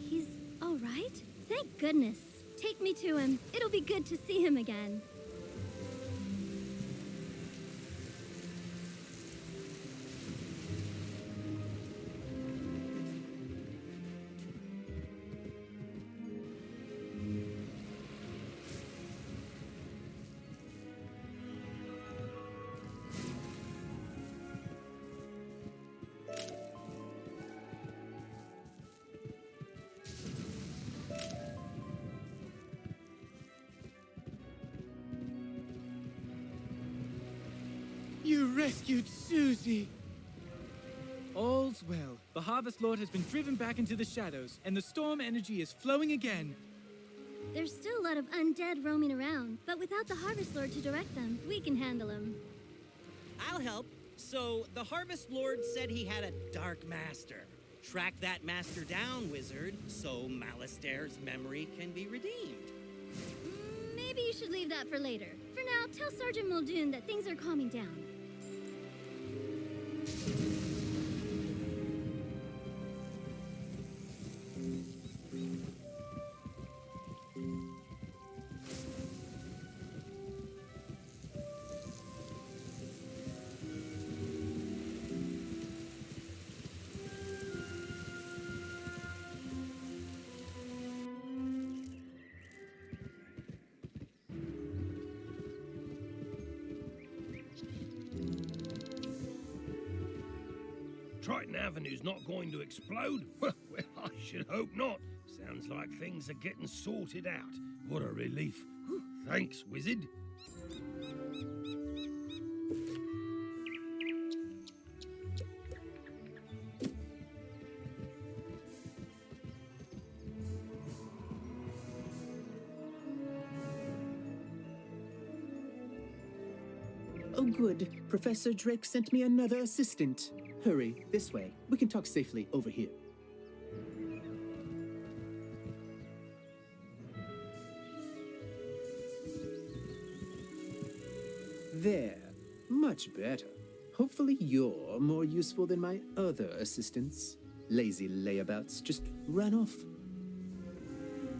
He's all right? Thank goodness. Take me to him. It'll be good to see him again. You rescued Susie! All's well. The Harvest Lord has been driven back into the shadows, and the storm energy is flowing again. There's still a lot of undead roaming around, but without the Harvest Lord to direct them, we can handle them. I'll help. So, the Harvest Lord said he had a Dark Master. Track that master down, Wizard, so Malistair's memory can be redeemed. Maybe you should leave that for later. For now, tell Sergeant Muldoon that things are calming down. Triton Avenue's not going to explode? Well, I should hope not. Sounds like things are getting sorted out. What a relief. Whew, thanks, Wizard. Oh, good. Professor Drake sent me another assistant. Hurry, this way. We can talk safely over here. There. Much better. Hopefully you're more useful than my other assistants. Lazy layabouts just run off.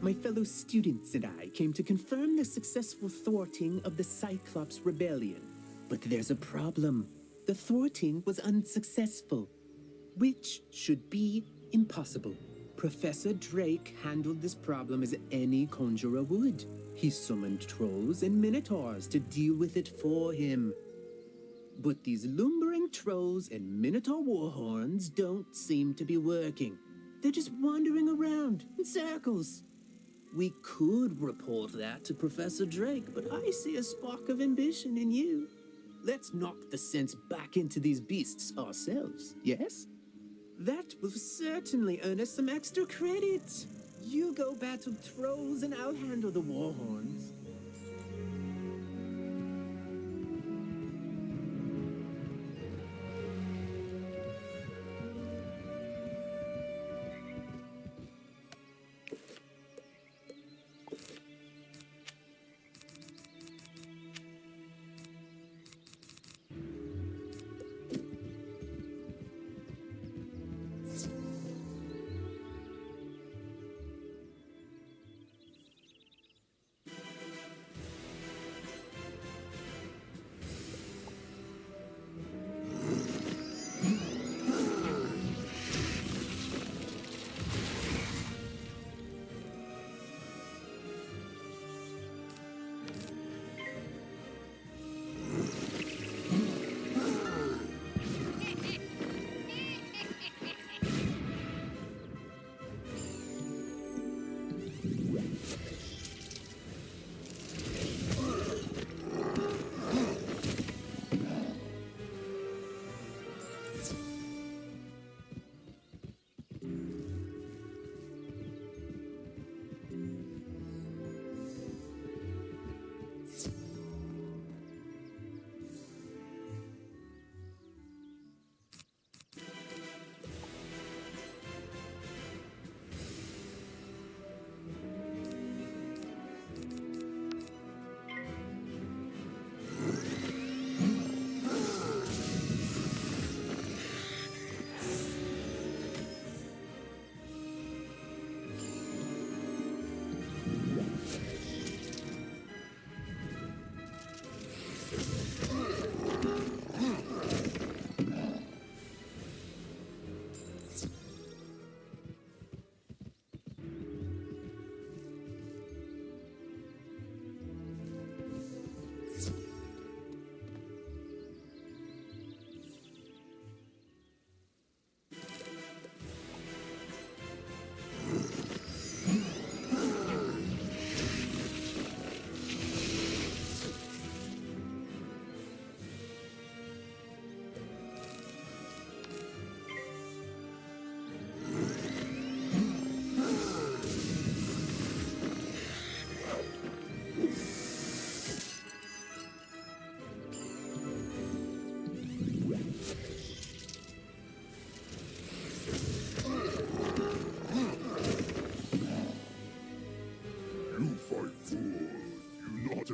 My fellow students and I came to confirm the successful thwarting of the Cyclops Rebellion. But there's a problem. The thwarting was unsuccessful, which should be impossible. Professor Drake handled this problem as any conjurer would. He summoned trolls and minotaurs to deal with it for him. But these lumbering trolls and minotaur warhorns don't seem to be working. They're just wandering around in circles. We could report that to Professor Drake, but I see a spark of ambition in you. Let's knock the sense back into these beasts ourselves, yes? That will certainly earn us some extra credit. You go battle trolls and I'll handle the warhorns.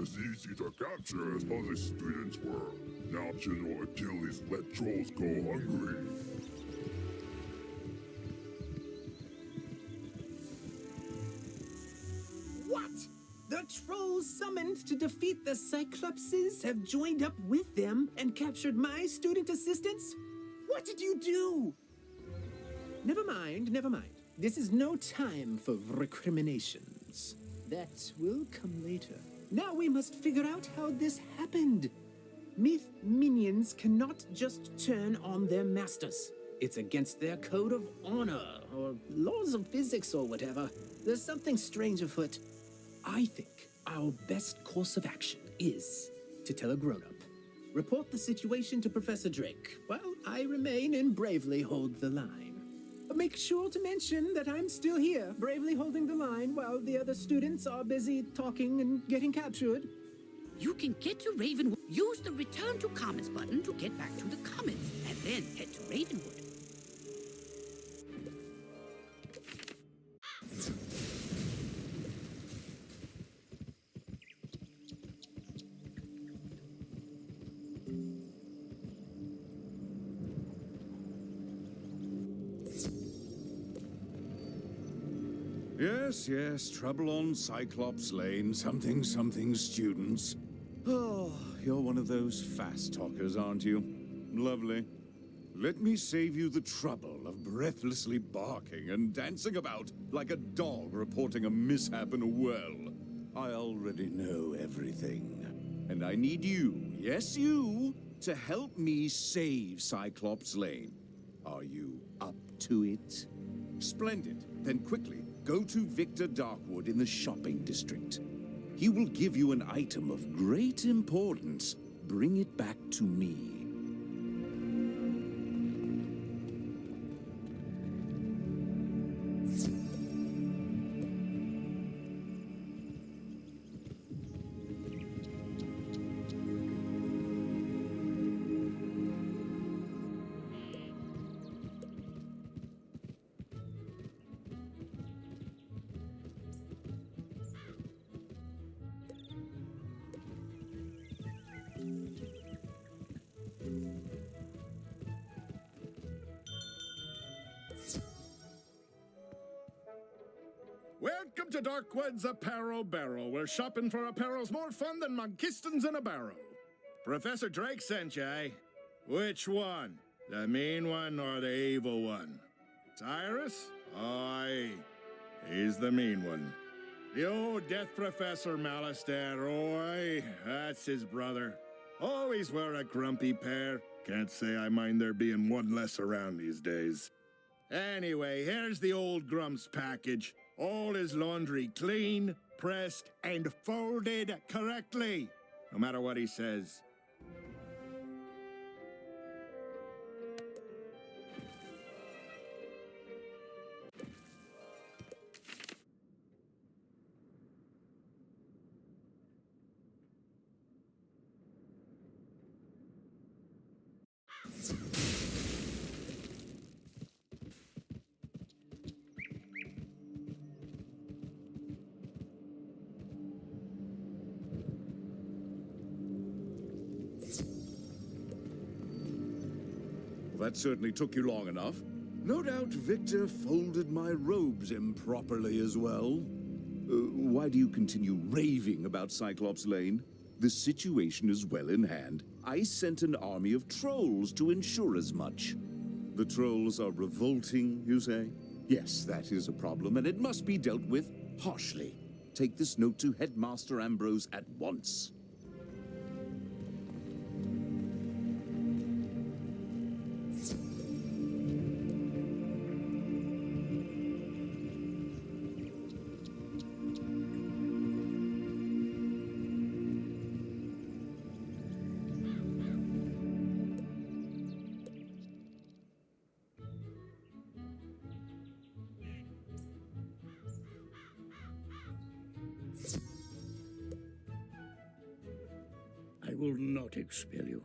As easy to capture as other students were. Now General Achilles let trolls go hungry. What? The trolls summoned to defeat the Cyclopses have joined up with them and captured my student assistants? What did you do? Never mind, never mind. This is no time for recriminations. That will come later. Now we must figure out how this happened. Myth minions cannot just turn on their masters. It's against their code of honor, or laws of physics, or whatever. There's something strange afoot. I think our best course of action is to tell a grown-up. Report the situation to Professor Drake, while I remain and bravely hold the line. Make sure to mention that I'm still here, bravely holding the line while the other students are busy talking and getting captured. You can get to Ravenwood. Use the Return to Commons button to get back to the Commons, and then head to Ravenwood. Yes, trouble on Cyclops Lane, something students. Oh, you're one of those fast talkers, aren't you? Lovely. Let me save you the trouble of breathlessly barking and dancing about like a dog reporting a mishap in a well. I already know everything. And I need you, yes you, to help me save Cyclops Lane. Are you up to it? Splendid. Then quickly, go to Victor Darkwood in the shopping district. He will give you an item of great importance. Bring it back to me. Welcome to Darkwood's Apparel Barrel, where shopping for apparel's more fun than monkistons in a barrel. Professor Drake sent you, eh? Which one? The mean one or the evil one? Cyrus? Aye, he's the mean one. The old Death Professor Malice there, oi, that's his brother. Always were a grumpy pair. Can't say I mind there being one less around these days. Anyway, here's the old Grump's package. All his laundry clean, pressed, and folded correctly. No matter what he says. That certainly took you long enough. No doubt Victor folded my robes improperly as well. Why do you continue raving about Cyclops Lane? The situation is well in hand. I sent an army of trolls to ensure as much. The trolls are revolting, you say? Yes, that is a problem, and it must be dealt with harshly. Take this note to Headmaster Ambrose at once. I will not expel you.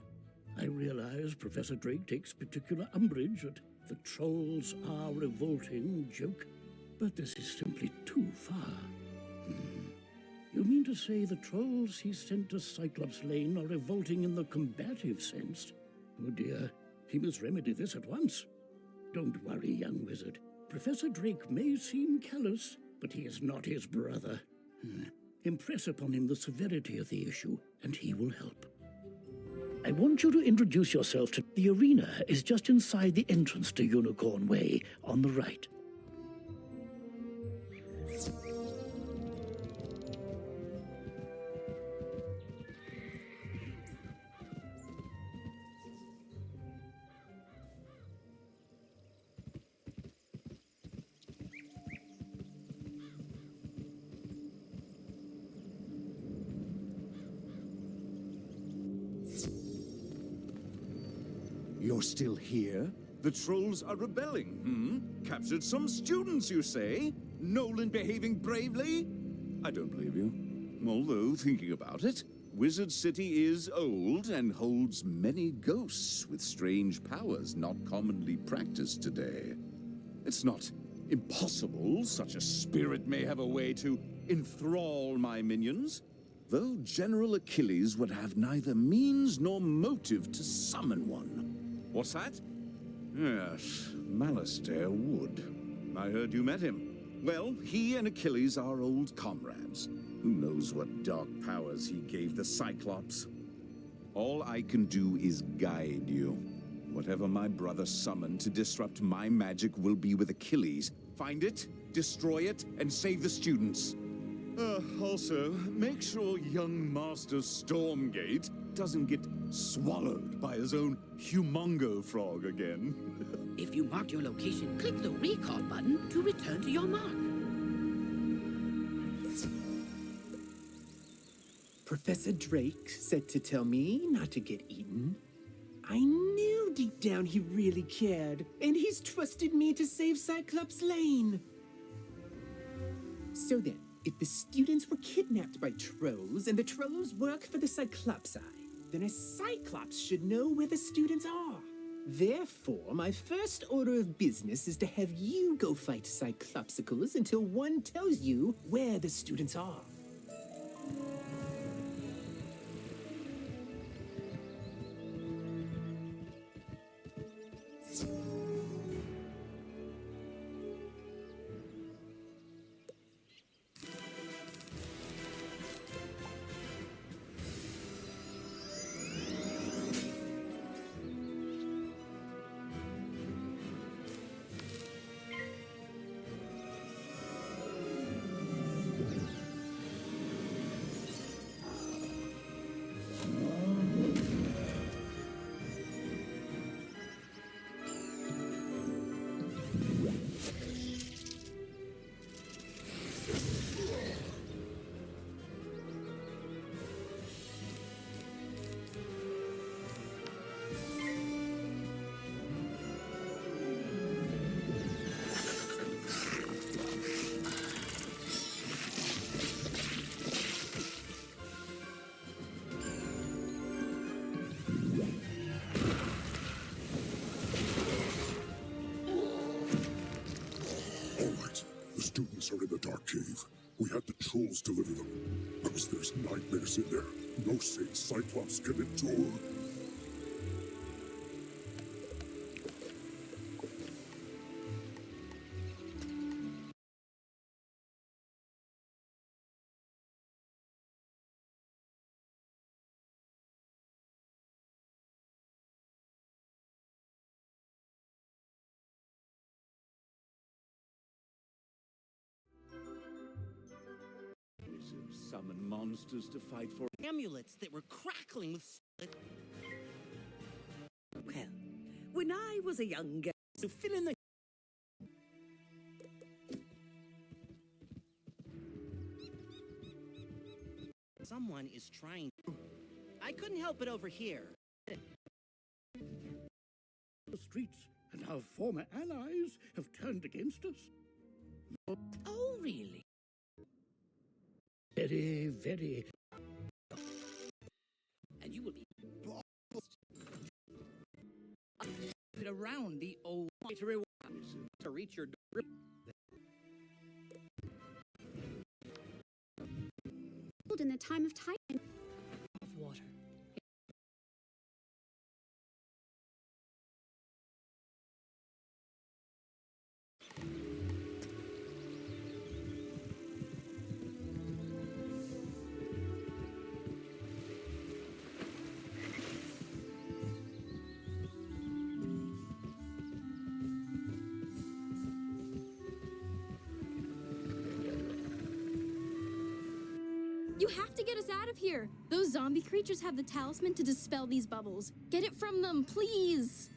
I realize Professor Drake takes particular umbrage at the trolls are revolting joke, but this is simply too far. You mean to say the trolls he sent to Cyclops Lane are revolting in the combative sense? Oh dear, he must remedy this at once. Don't worry, young wizard. Professor Drake may seem callous, but he is not his brother. Impress upon him the severity of the issue, and he will help. I want you to introduce yourself to... The arena is just inside the entrance to Unicorn Way, on the right. You're still here? The trolls are rebelling, Captured some students, you say? Nolan behaving bravely? I don't believe you. Although, thinking about it, Wizard City is old and holds many ghosts with strange powers not commonly practiced today. It's not impossible such a spirit may have a way to enthrall my minions, though General Achilles would have neither means nor motive to summon one. What's that? Yes, Malastair would. I heard you met him. Well, he and Achilles are old comrades. Who knows what dark powers he gave the Cyclops? All I can do is guide you. Whatever my brother summoned to disrupt my magic will be with Achilles. Find it, destroy it, and save the students. Also, make sure young Master Stormgate doesn't get swallowed by his own humongo frog again. If you marked your location, click the recall button to return to your mark. Professor Drake said to tell me not to get eaten. I knew deep down he really cared, and he's trusted me to save Cyclops Lane. So then, if the students were kidnapped by trolls and the trolls work for the Cyclopsi, then a Cyclops should know where the students are. Therefore, my first order of business is to have you go fight Cyclopsicles until one tells you where the students are. Are in the dark cave. We had the trolls deliver them. Because there's nightmares in there. No sane Cyclops can endure. Summon monsters to fight for amulets that were crackling with. Well, when I was a young girl, to fill in the. Someone is trying. I couldn't help it over here. The streets and our former allies have turned against us. Oh, really? Very, very. And you will be around the old to reach your in the time of Titan. Of water. You have to get us out of here. Those zombie creatures have the talisman to dispel these bubbles. Get it from them, please.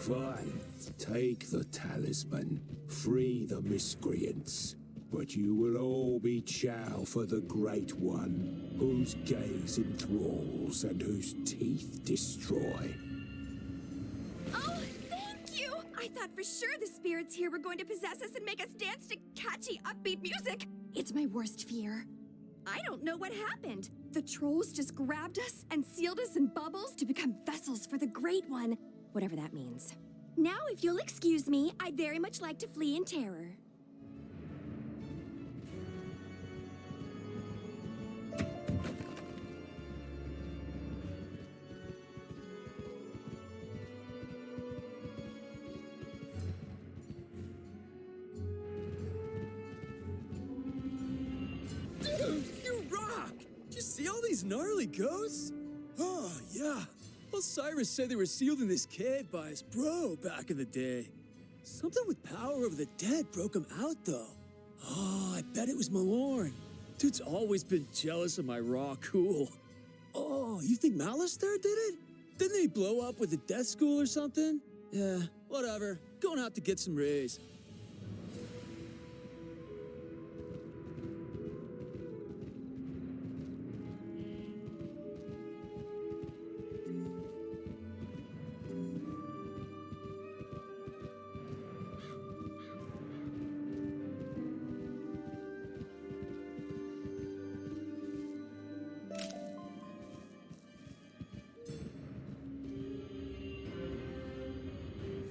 Fine. Take the talisman. Free the miscreants. But you will all be chow for the Great One, whose gaze enthralls and whose teeth destroy. Oh, thank you! I thought for sure the spirits here were going to possess us and make us dance to catchy, upbeat music. It's my worst fear. I don't know what happened. The trolls just grabbed us and sealed us in bubbles to become vessels for the Great One, whatever that means. Now, if you'll excuse me, I'd very much like to flee in terror. Dude, you rock! Did you see all these gnarly ghosts? Oh, yeah. Osiris said they were sealed in this cave by his bro back in the day. Something with power over the dead broke him out, though. Oh, I bet it was Malorn. Dude's always been jealous of my raw cool. Oh, you think Malister did it? Didn't he blow up with the death school or something? Yeah, whatever. Going out to get some rays.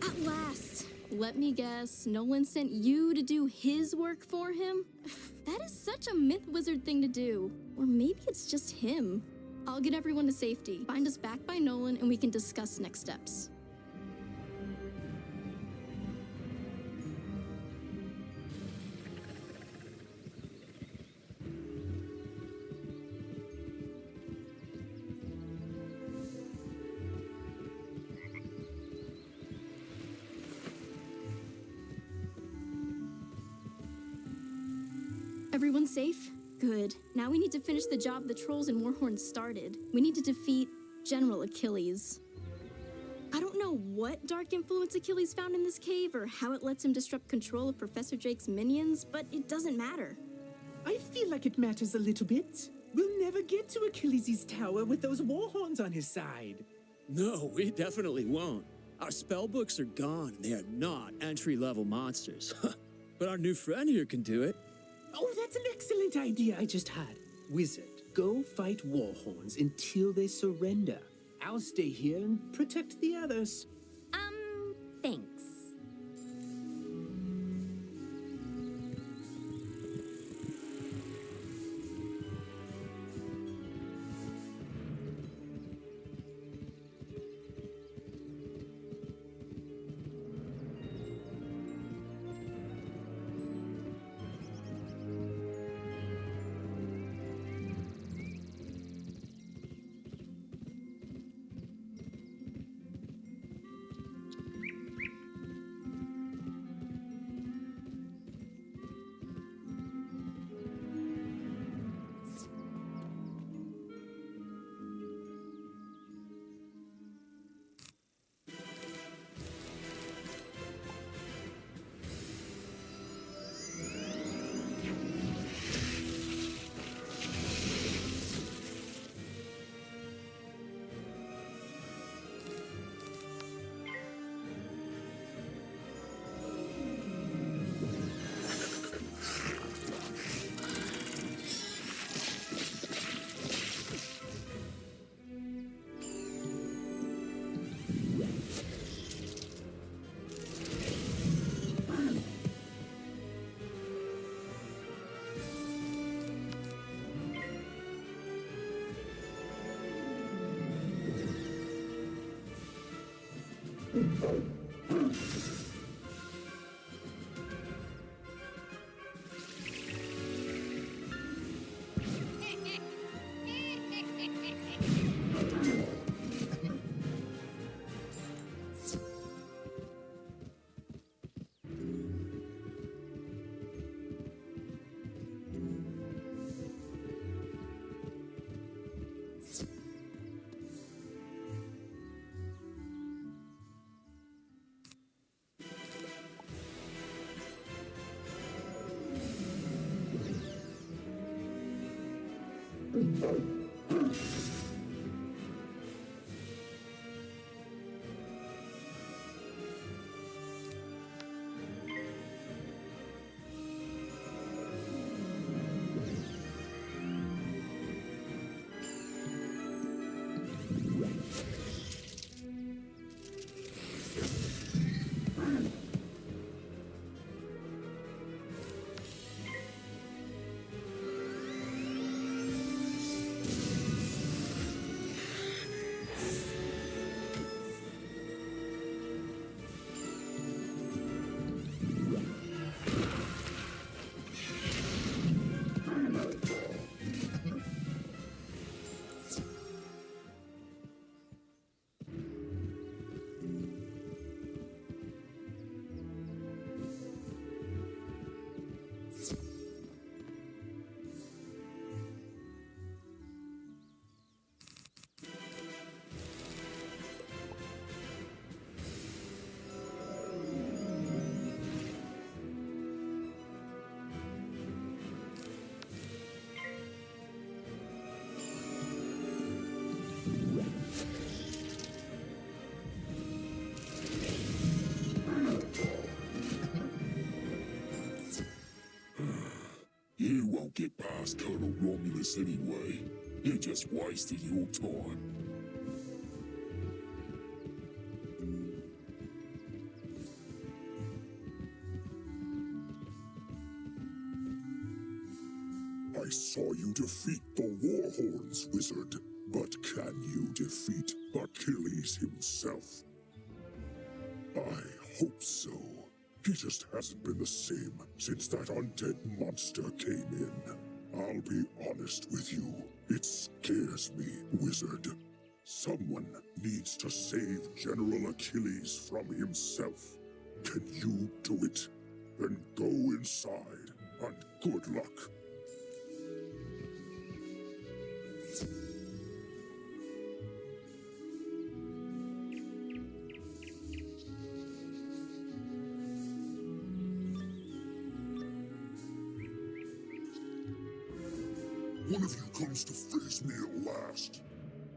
At last! Let me guess, Nolan sent you to do his work for him? That is such a myth wizard thing to do. Or maybe it's just him. I'll get everyone to safety, find us back by Nolan, and we can discuss next steps. Everyone safe? Good. Now we need to finish the job the trolls and Warhorn started. We need to defeat General Achilles. I don't know what dark influence Achilles found in this cave or how it lets him disrupt control of Professor Drake's minions, but it doesn't matter. I feel like it matters a little bit. We'll never get to Achilles' tower with those Warhorns on his side. No, we definitely won't. Our spell books are gone, and they are not entry-level monsters. But our new friend here can do it. Oh, that's an excellent idea I just had. Wizard, go fight Warhorns until they surrender. I'll stay here and protect the others. Thanks. You won't get past Colonel Romulus anyway. You're just wasting your time. I saw you defeat the Warhorns, Wizard. But can you defeat Achilles himself? I hope so. He just hasn't been the same since that undead monster came in. I'll be honest with you. It scares me, Wizard. Someone needs to save General Achilles from himself. Can you do it? Then go inside, and good luck. One of you comes to face me at last.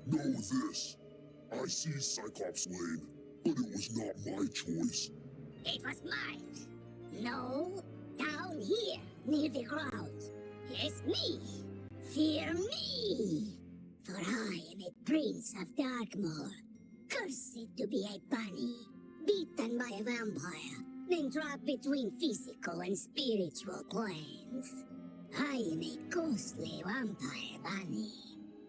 Know this. I see Cyclops Lane, but it was not my choice. It was mine. No, down here, near the ground. Yes, me. Fear me. For I am a prince of Darkmoor, cursed to be a bunny, beaten by a vampire, then trapped between physical and spiritual planes. I am a ghostly vampire bunny,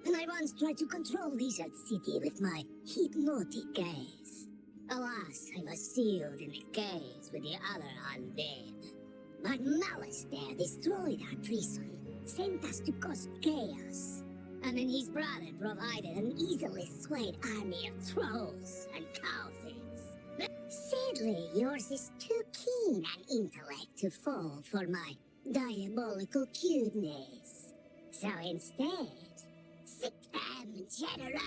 and I once tried to control Lizard City with my hypnotic gaze. Alas, I was sealed in a cage with the other undead. But Malice there destroyed our prison, sent us to cause chaos. And then his brother provided an easily swayed army of trolls and cowards. Sadly, yours is too keen an intellect to fall for my diabolical cuteness. So instead, sick them, General!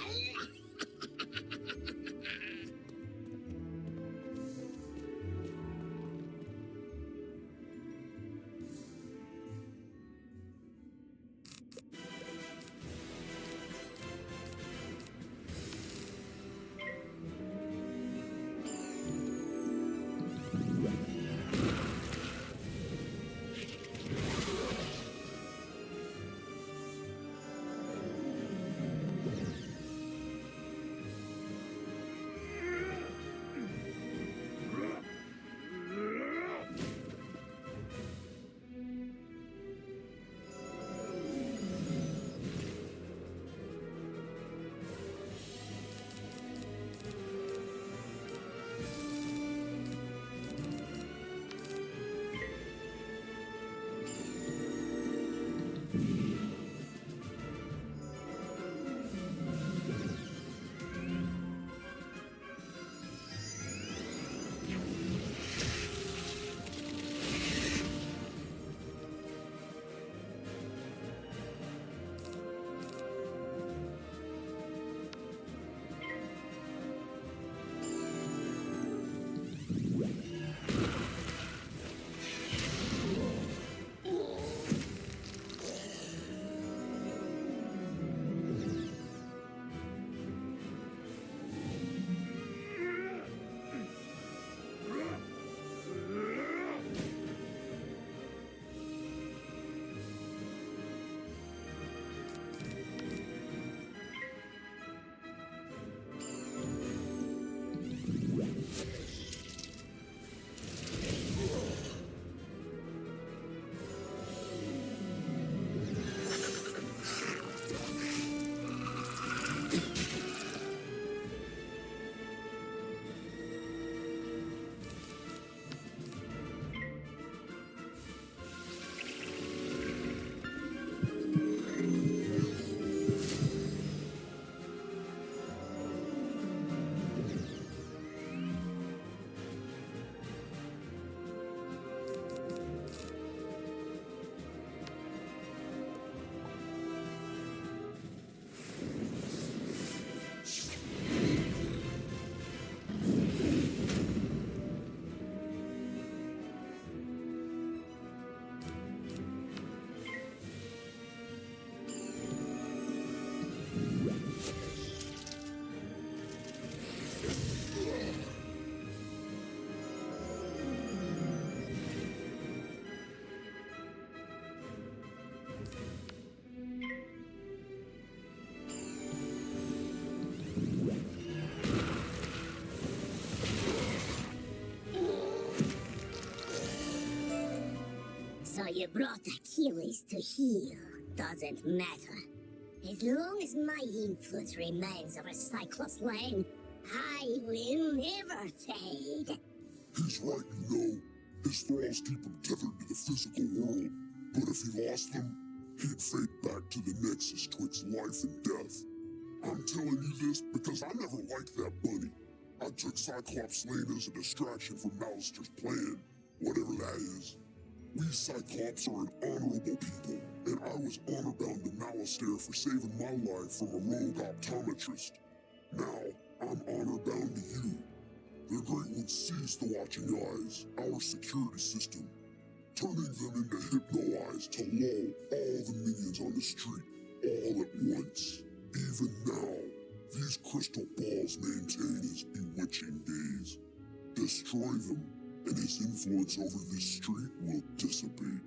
you brought Achilles to heel doesn't matter. As long as my influence remains over Cyclops Lane, I will never fade. He's right, you know. His thralls keep him tethered to the physical world. But if he lost them, he'd fade back to the nexus twixt life and death. I'm telling you this because I never liked that bunny. I took Cyclops Lane as a distraction from Malister's plan, whatever that is. We Cyclops are an honorable people, and I was honor-bound to Malister for saving my life from a rogue optometrist. Now, I'm honor-bound to you. The Great One seized the Watching Eyes, our security system, turning them into hypno-eyes to lull all the minions on the street, all at once. Even now, these crystal balls maintain his bewitching gaze. Destroy them, and his influence over this street will dissipate.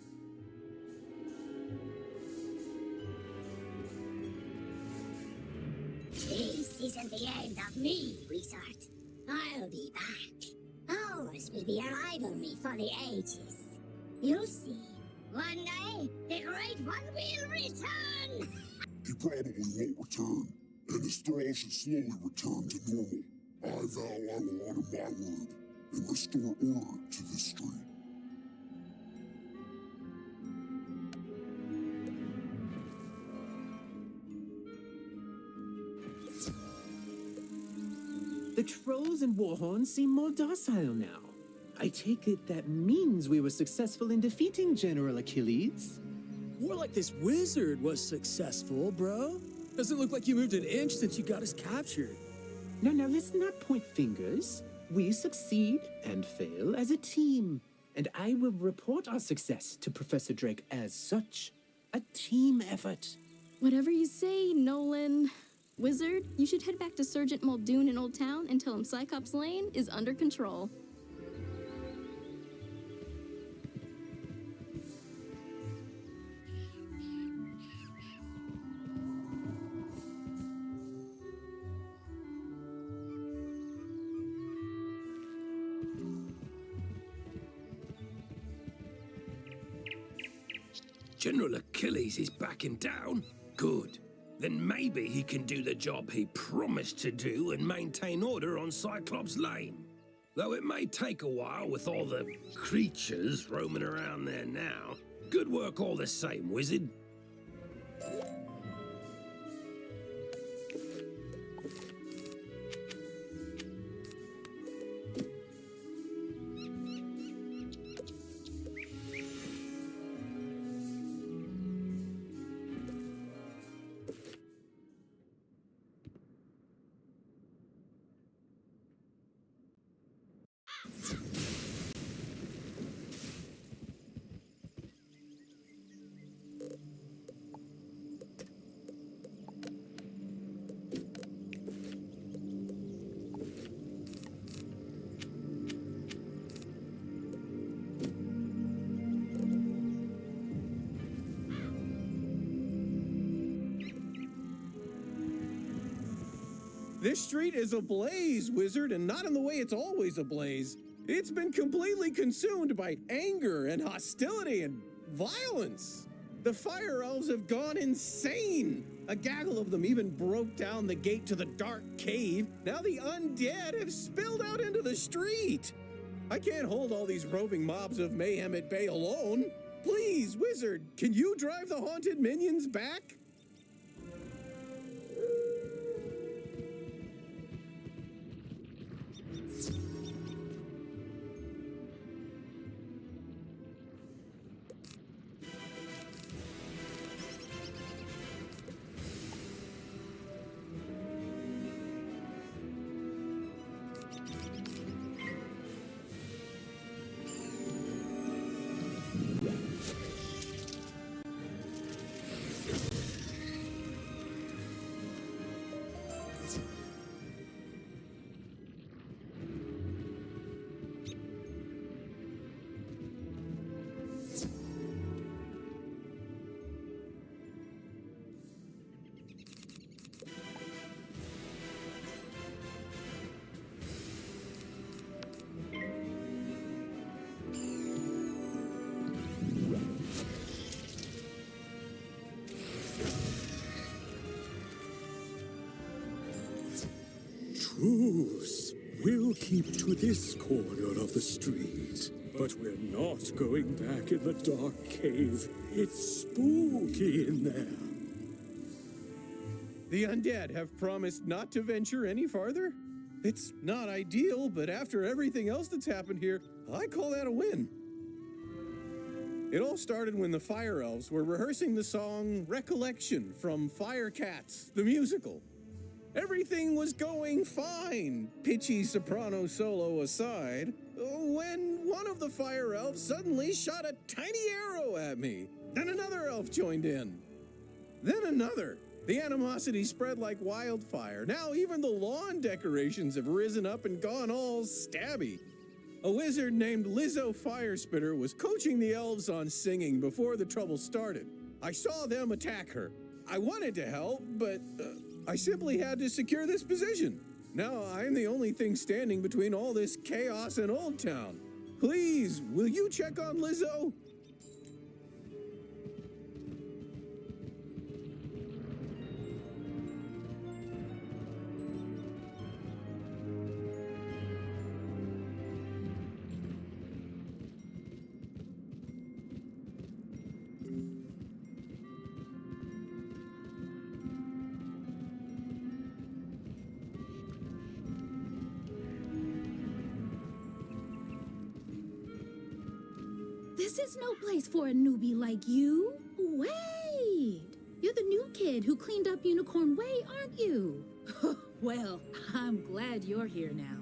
This isn't the end of me, Wizard. I'll be back. Ours will be a rivalry for the ages. You'll see. One day, the Great One will return! He probably won't return, and his thrall should slowly return to normal. I vow I will honor my word and restore order to this street. The trolls and warhorns seem more docile now. I take it that means we were successful in defeating General Achilles? More like this wizard was successful, bro. Doesn't look like you moved an inch since you got us captured. Now, let's not point fingers. We succeed and fail as a team. And I will report our success to Professor Drake as such. A team effort. Whatever you say, Nolan. Wizard, you should head back to Sergeant Muldoon in Old Town and tell him Cyclops Lane is under control. General Achilles is backing down? Good. Then maybe he can do the job he promised to do and maintain order on Cyclops Lane. Though it may take a while with all the creatures roaming around there now. Good work all the same, Wizard. This street is ablaze, Wizard, and not in the way it's always ablaze. It's been completely consumed by anger and hostility and violence. The fire elves have gone insane. A gaggle of them even broke down the gate to the dark cave. Now the undead have spilled out into the street. I can't hold all these roving mobs of mayhem at bay alone. Please, Wizard, can you drive the haunted minions back? keep to this corner of the street. But we're not going back in the dark cave. It's spooky in there. The undead have promised not to venture any farther? It's not ideal, but after everything else that's happened here, I call that a win. It all started when the Fire Elves were rehearsing the song Recollection from Fire Cats, the musical. Everything was going fine, pitchy soprano solo aside, when one of the Fire Elves suddenly shot a tiny arrow at me. Then another elf joined in. Then another. The animosity spread like wildfire. Now even the lawn decorations have risen up and gone all stabby. A wizard named Lizzo Firespitter was coaching the elves on singing before the trouble started. I saw them attack her. I wanted to help, but I simply had to secure this position. Now I'm the only thing standing between all this chaos and Old Town. Please, will you check on Lizzo? This is no place for a newbie like you. Wait! You're the new kid who cleaned up Unicorn Way, aren't you? Well, I'm glad you're here now.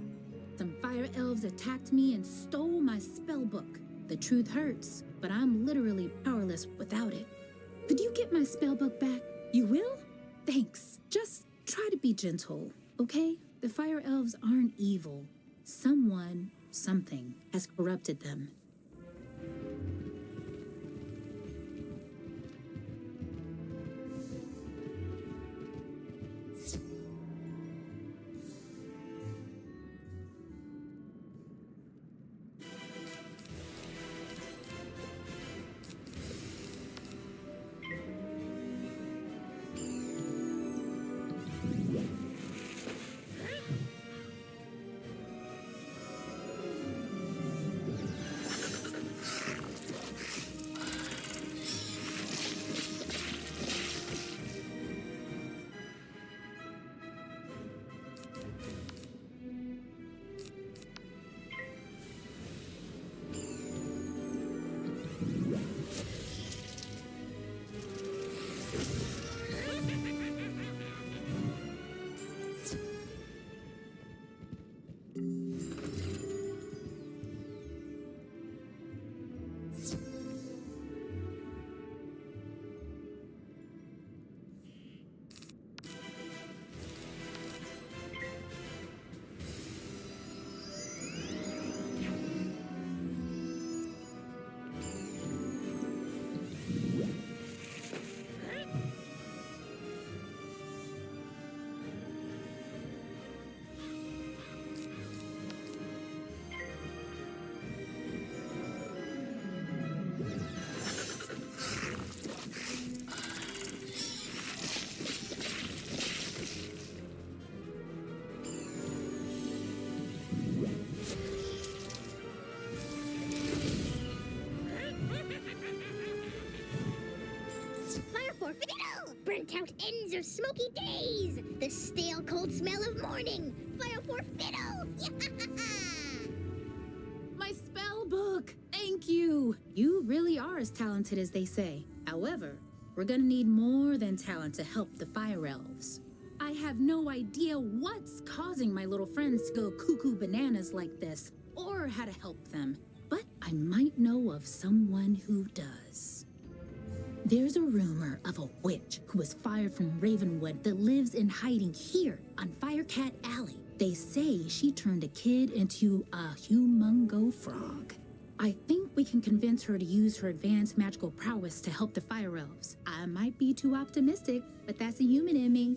Some fire elves attacked me and stole my spell book. The truth hurts, but I'm literally powerless without it. Could you get my spell book back? You will? Thanks. Just try to be gentle, okay? The fire elves aren't evil. Someone, something, has corrupted them. Burnt out ends of smoky days. The stale cold smell of morning. Fire for fiddle. My spell book! Thank you! You really are as talented as they say. However, we're gonna need more than talent to help the fire elves. I have no idea what's causing my little friends to go cuckoo bananas like this, or how to help them. But I might know of someone who does. There's a rumor of a witch who was fired from Ravenwood that lives in hiding here on Firecat Alley. They say she turned a kid into a humongo frog. I think we can convince her to use her advanced magical prowess to help the fire elves. I might be too optimistic, but that's a human in me.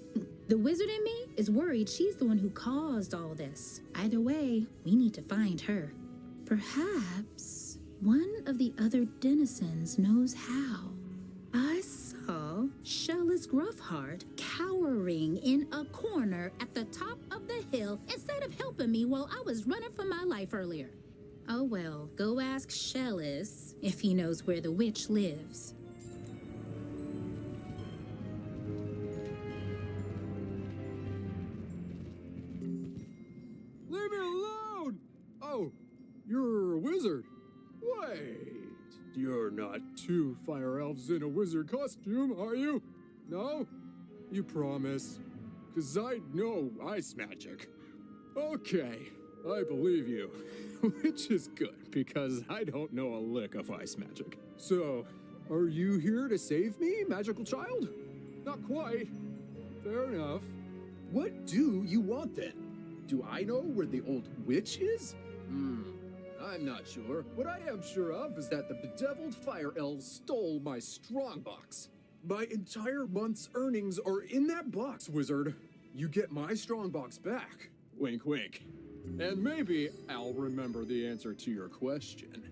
The wizard in me is worried she's the one who caused all this. Either way, we need to find her. Perhaps one of the other denizens knows how. I saw Shellis Gruffheart cowering in a corner at the top of the hill instead of helping me while I was running for my life earlier. Oh well, go ask Shellis if he knows where the witch lives. Leave me alone! Oh, you're a wizard. Wait, you're not two fire elves in a wizard costume, are you? No? You promise? 'Cause I know ice magic. Okay, I believe you. Which is good, because I don't know a lick of ice magic. So, are you here to save me, magical child? Not quite. Fair enough. What do you want then? Do I know where the old witch is? I'm not sure. What I am sure of is that the bedeviled fire elves stole my strongbox. My entire month's earnings are in that box, wizard. You get my strongbox back. Wink, wink. And maybe I'll remember the answer to your question.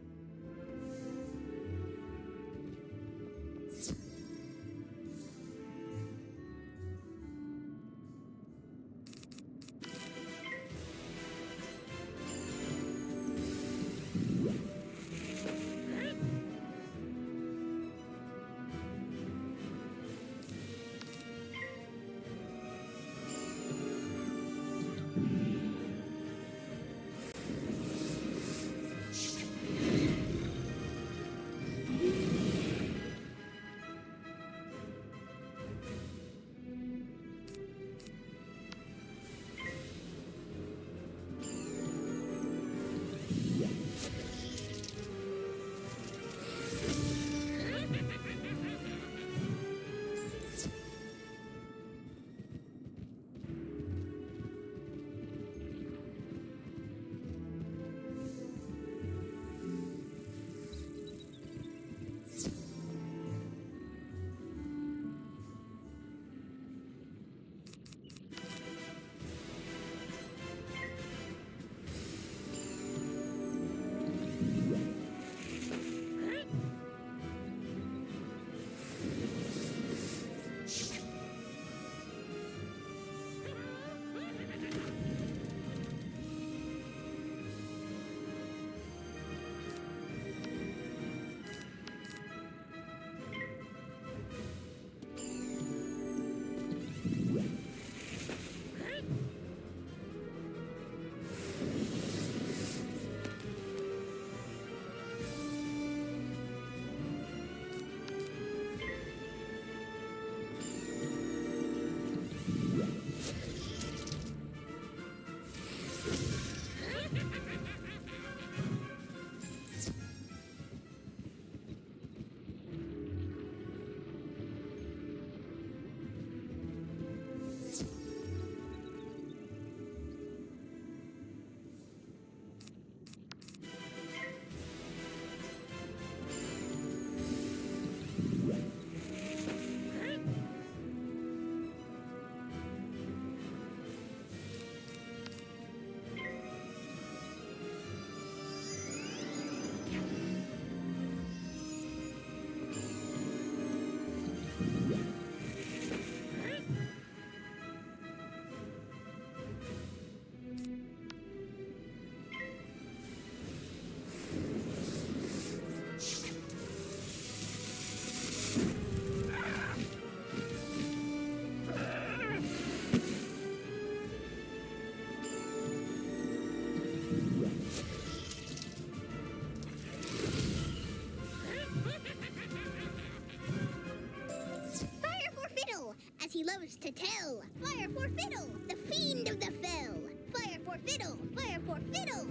He loves to tell. Fire for Fiddle, the fiend of the fell. Fire for Fiddle, fire for Fiddle.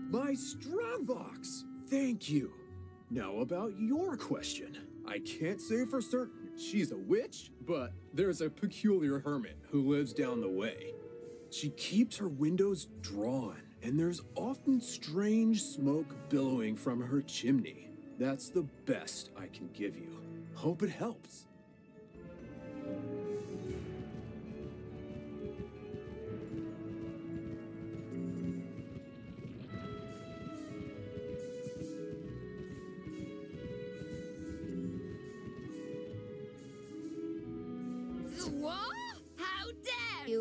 My strongbox! Thank you. Now about your question. I can't say for certain she's a witch, but there's a peculiar hermit who lives down the way. She keeps her windows drawn, and there's often strange smoke billowing from her chimney. That's the best I can give you. Hope it helps.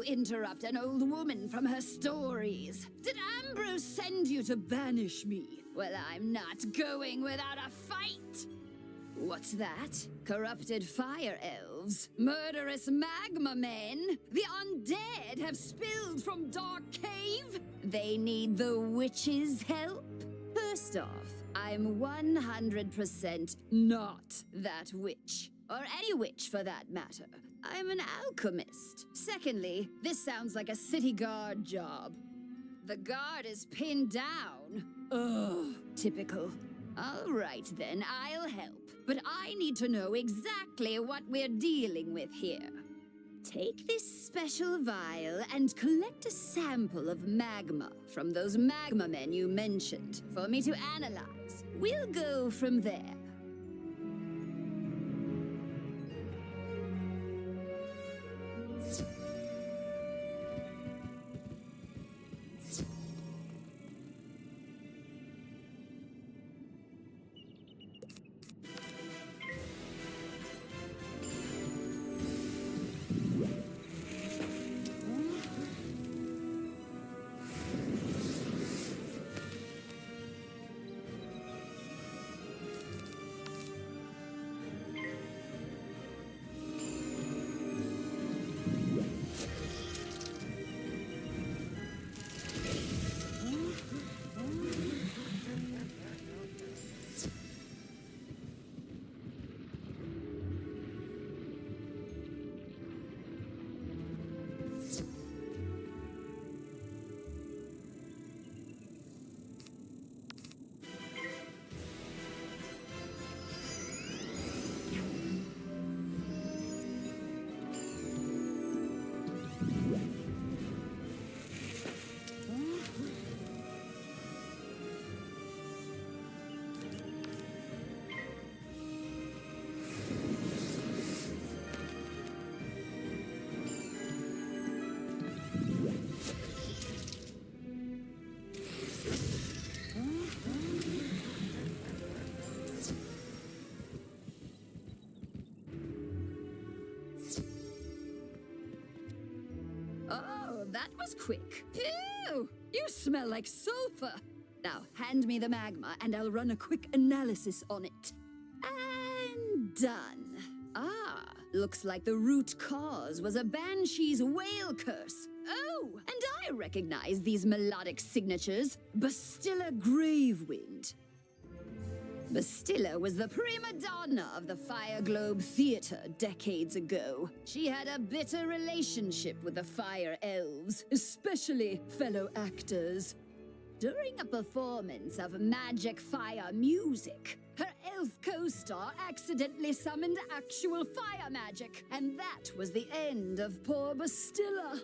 interrupt an old woman from her stories? Did Ambrose send you to banish me? Well, I'm not going without a fight! What's that? Corrupted fire elves? Murderous magma men? The undead have spilled from Dark Cave? They need the witch's help? First off, I'm 100% not that witch. Or any witch for that matter. I'm an alchemist. Secondly, this sounds like a city guard job. The guard is pinned down. Ugh, typical. All right then, I'll help. But I need to know exactly what we're dealing with here. Take this special vial and collect a sample of magma from those magma men you mentioned for me to analyze. We'll go from there. That was quick. Phew! You smell like sulfur. Now, hand me the magma and I'll run a quick analysis on it. And done. Ah, looks like the root cause was a banshee's whale curse. Oh, and I recognize these melodic signatures. Bastilla Gravewind. Bastilla was the prima donna of the Fire Globe Theater decades ago. She had a bitter relationship with the Fire Elves, especially fellow actors. During a performance of magic fire music, her elf co-star accidentally summoned actual fire magic, and that was the end of poor Bastilla.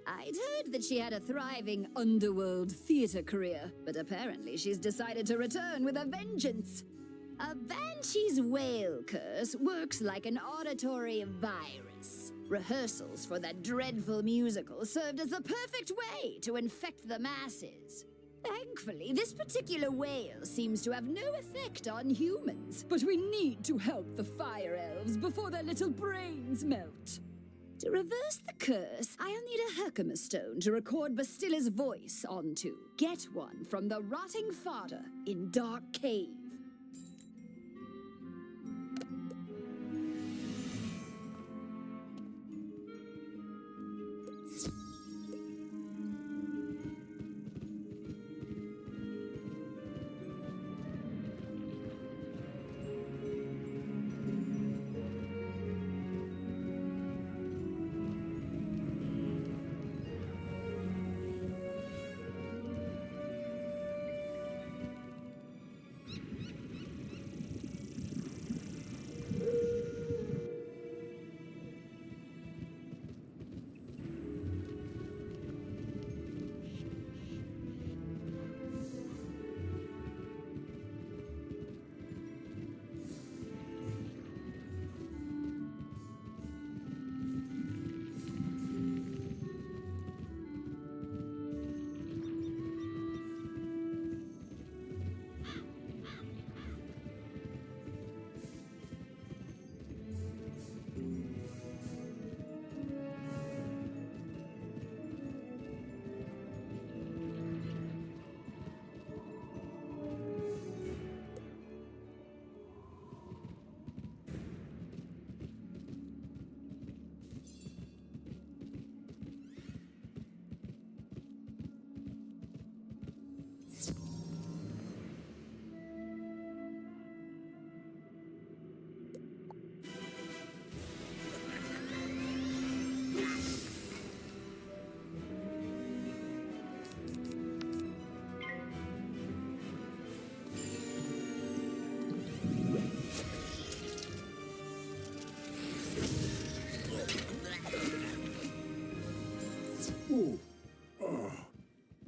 I'd heard that she had a thriving underworld theater career, but apparently she's decided to return with a vengeance. A banshee's whale curse works like an auditory virus. Rehearsals for that dreadful musical served as the perfect way to infect the masses. Thankfully, this particular whale seems to have no effect on humans, but we need to help the fire elves before their little brains melt. To reverse the curse, I'll need a Herkimer stone to record Bastilla's voice onto. Get one from the rotting fodder in Dark Cave.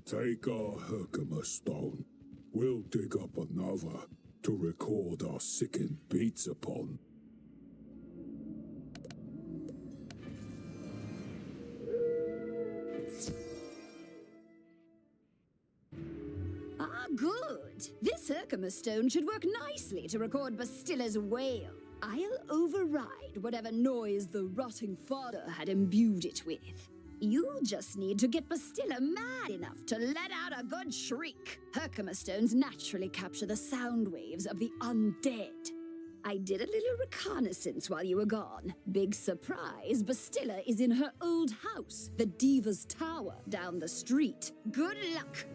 Take our Herkimer stone. We'll dig up another to record our sickened beats upon. Ah, good. This Herkimer stone should work nicely to record Bastilla's wail. I'll override whatever noise the rotting fodder had imbued it with. You just need to get Bastilla mad enough to let out a good shriek. Herkimer stones naturally capture the sound waves of the undead. I did a little reconnaissance while you were gone. Big surprise, Bastilla is in her old house, the Diva's Tower, down the street. Good luck!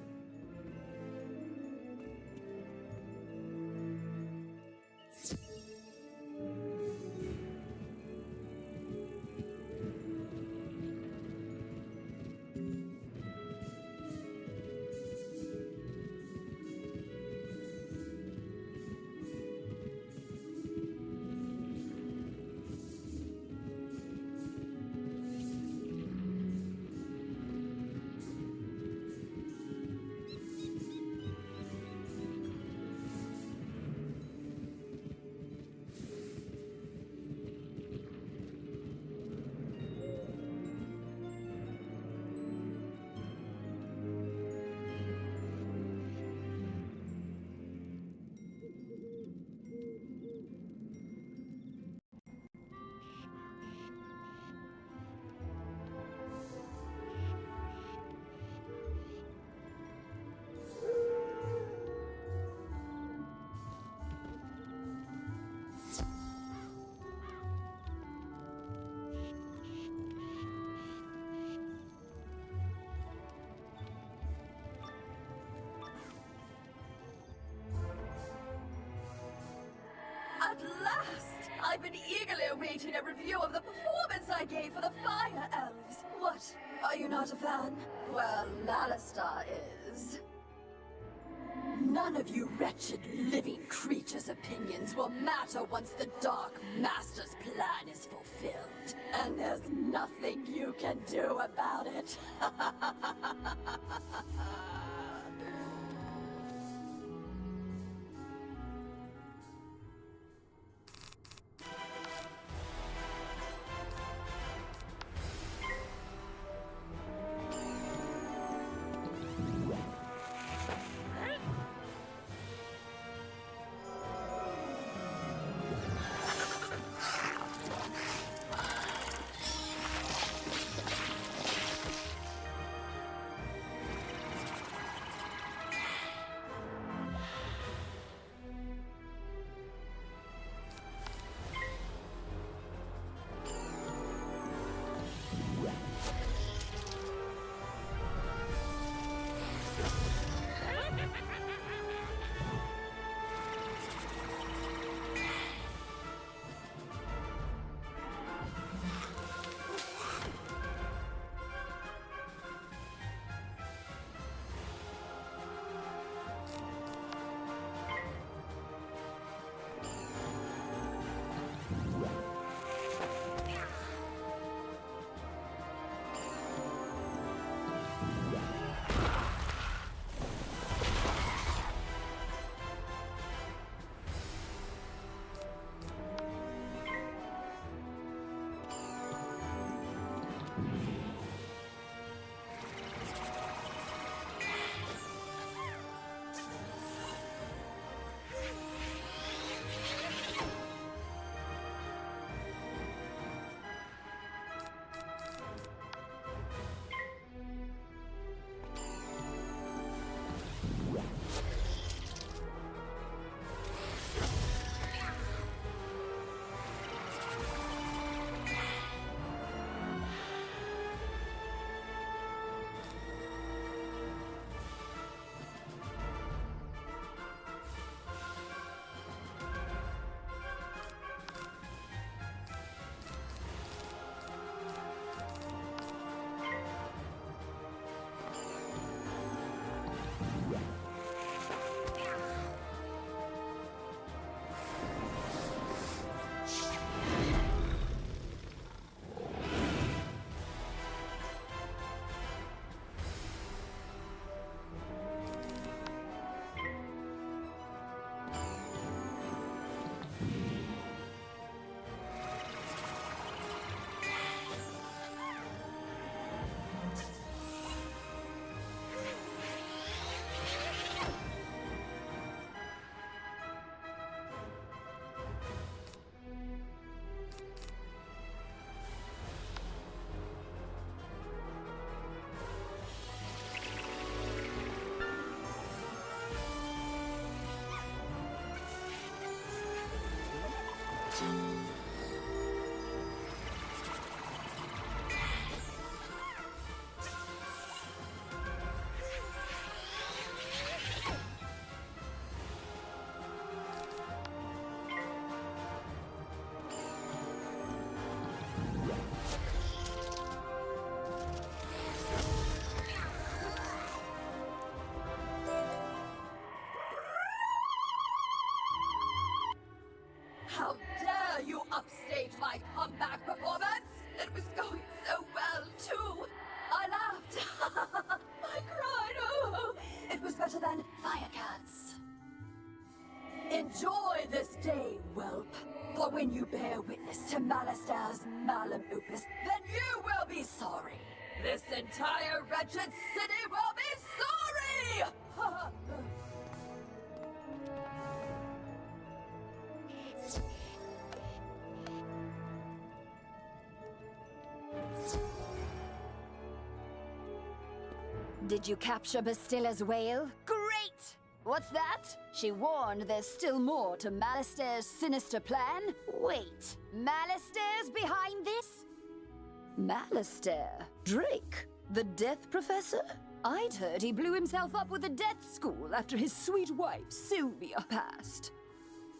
At last! I've been eagerly awaiting a review of the performance I gave for the Fire Elves. What? Are you not a fan? Well, Alistar is. None of you wretched living creatures' opinions will matter once the Dark Master's plan is fulfilled. And there's nothing you can do about it. upstage my comeback performance. It was going so well, too. I laughed. I cried. Oh, it was better than Firecats. Enjoy this day, whelp. For when you bear witness to Malister's malum opus, then you will be sorry. This entire wretched city will be sorry! Did you capture Bastilla's whale? Great! What's that? She warned there's still more to Malister's sinister plan? Wait, Malister's behind this? Malister? Drake? The Death Professor? I'd heard he blew himself up with a death school after his sweet wife, Sylvia, passed.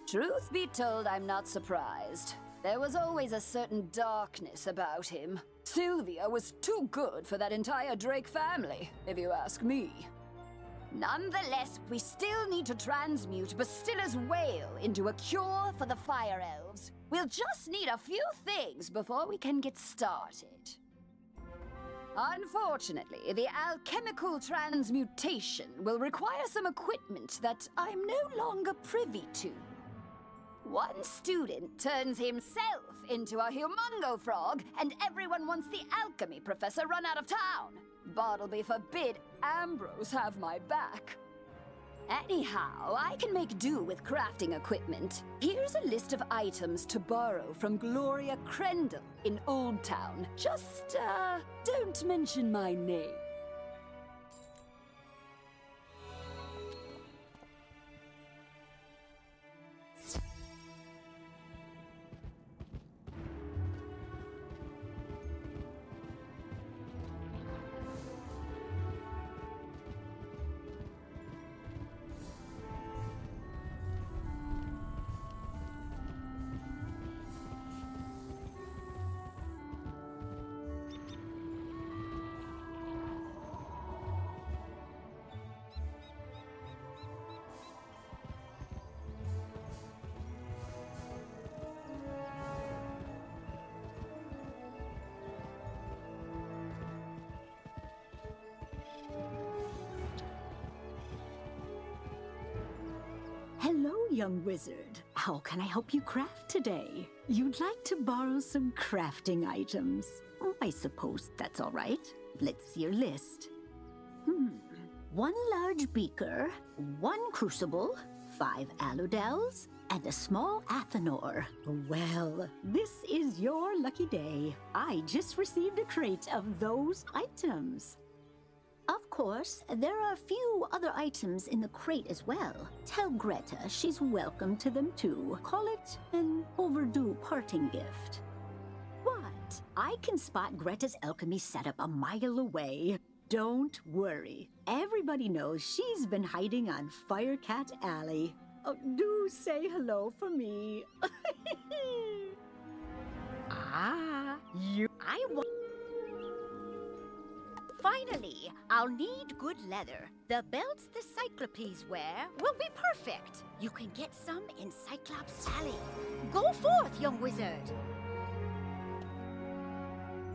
Truth be told, I'm not surprised. There was always a certain darkness about him. Sylvia was too good for that entire Drake family, if you ask me. Nonetheless, we still need to transmute Bastilla's whale into a cure for the Fire Elves. We'll just need a few things before we can get started. Unfortunately, the alchemical transmutation will require some equipment that I'm no longer privy to. One student turns himself into a humongo frog, and everyone wants the alchemy professor run out of town. Bartleby forbid Ambrose have my back. Anyhow, I can make do with crafting equipment. Here's a list of items to borrow from Gloria Crendel in Old Town. Just, don't mention my name. Hello, young wizard. How can I help you craft today? You'd like to borrow some crafting items. Oh, I suppose that's all right. Let's see your list. One large beaker, 1 crucible, 5 aludels, and a small athanor. Well, this is your lucky day. I just received a crate of those items. Of course, there are a few other items in the crate as well. Tell Greta she's welcome to them too. Call it an overdue parting gift. What? I can spot Greta's alchemy setup a mile away. Don't worry. Everybody knows she's been hiding on Firecat Alley. Oh, do say hello for me. Finally, I'll need good leather. The belts the Cyclopes wear will be perfect. You can get some in Cyclops Alley. Go forth, young wizard.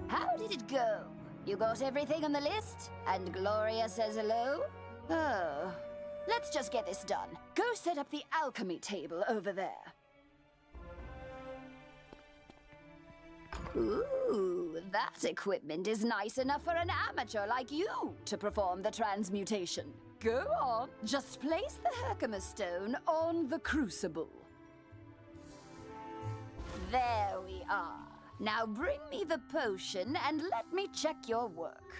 How did it go? You got everything on the list? And Gloria says hello? Oh, let's just get this done. Go set up the alchemy table over there. Ooh, that equipment is nice enough for an amateur like you to perform the transmutation. Go on, just place the Herkimer stone on the crucible. There we are. Now bring me the potion and let me check your work.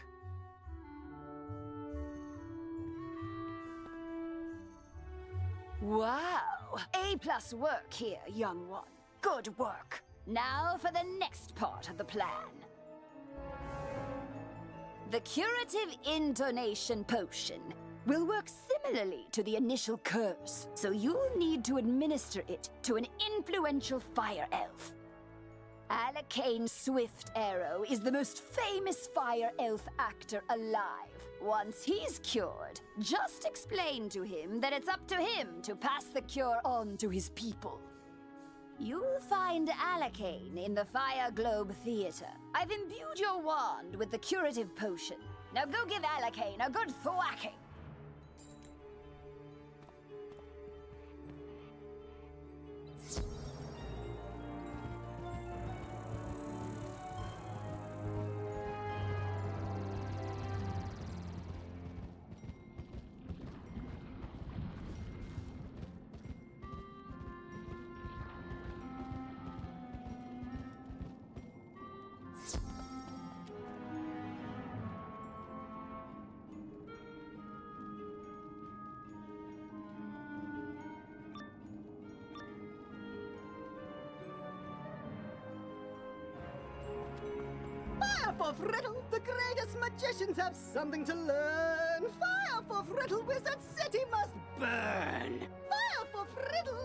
Wow, A+ work here, young one. Good work. Now for the next part of the plan. The curative intonation potion will work similarly to the initial curse, so you'll need to administer it to an influential fire elf. Alacane Swift Arrow is the most famous fire elf actor alive. Once he's cured, just explain to him that it's up to him to pass the cure on to his people. You'll find Alakane in the Fire Globe Theater. I've imbued your wand with the curative potion. Now go give Alakane a good thwacking. Fire for Friddle! The greatest magicians have something to learn! Fire for Friddle! Wizard City must burn! Fire for Friddle!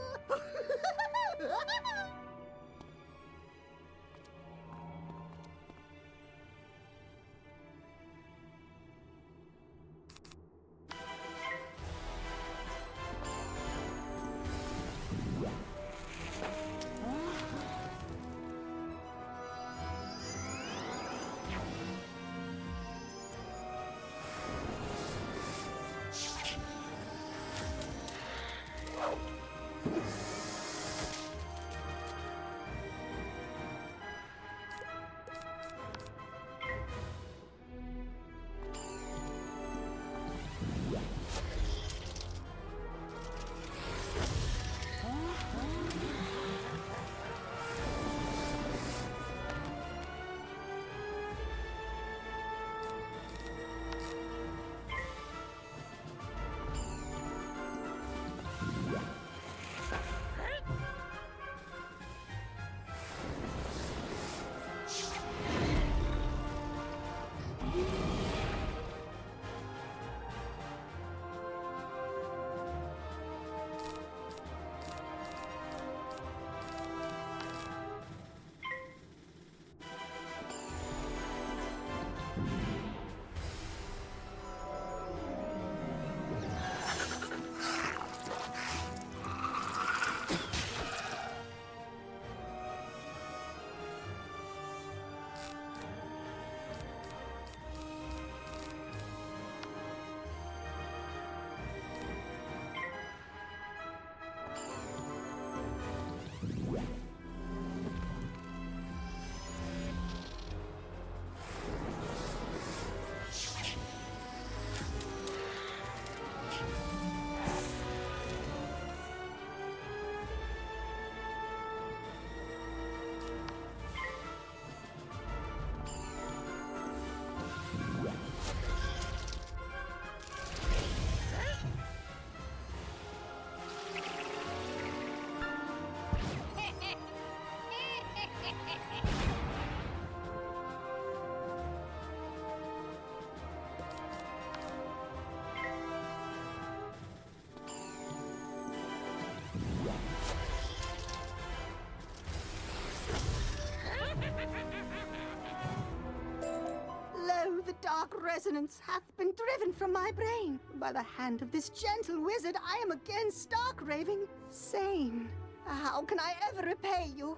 Lo, the dark resonance hath been driven from my brain. By the hand of this gentle wizard, I am again stark raving sane. How can I ever repay you?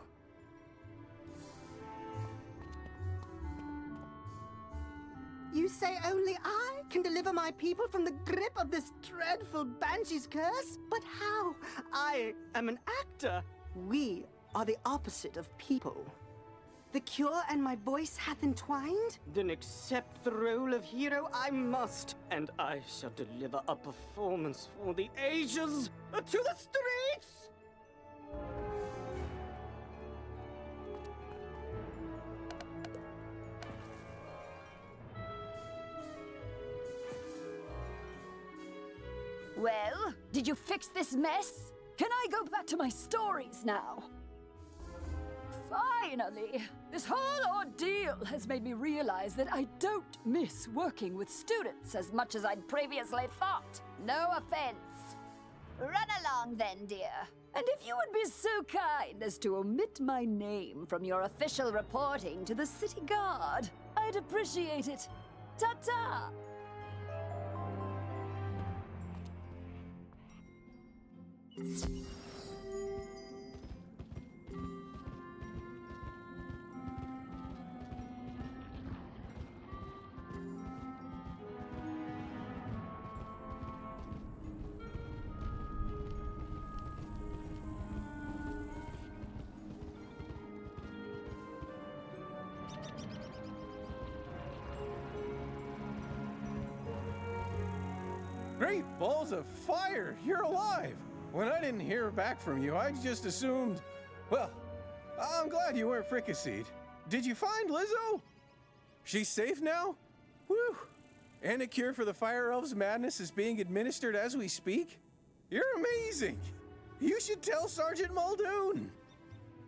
You say only I can deliver my people from the grip of this dreadful banshee's curse? But how? I am an actor. We are the opposite of people. The cure and my voice hath entwined? Then accept the role of hero I must, and I shall deliver a performance for the ages. To the streets! Well, did you fix this mess? Can I go back to my stories now? Finally! This whole ordeal has made me realize that I don't miss working with students as much as I'd previously thought. No offense. Run along then, dear. And if you would be so kind as to omit my name from your official reporting to the city guard, I'd appreciate it. Ta-ta! Great balls of fire! You're alive! When I didn't hear back from you, I just assumed... Well, I'm glad you weren't fricasseed. Did you find Lizzo? She's safe now? Whew! And a cure for the Fire Elves' madness is being administered as we speak? You're amazing! You should tell Sergeant Muldoon!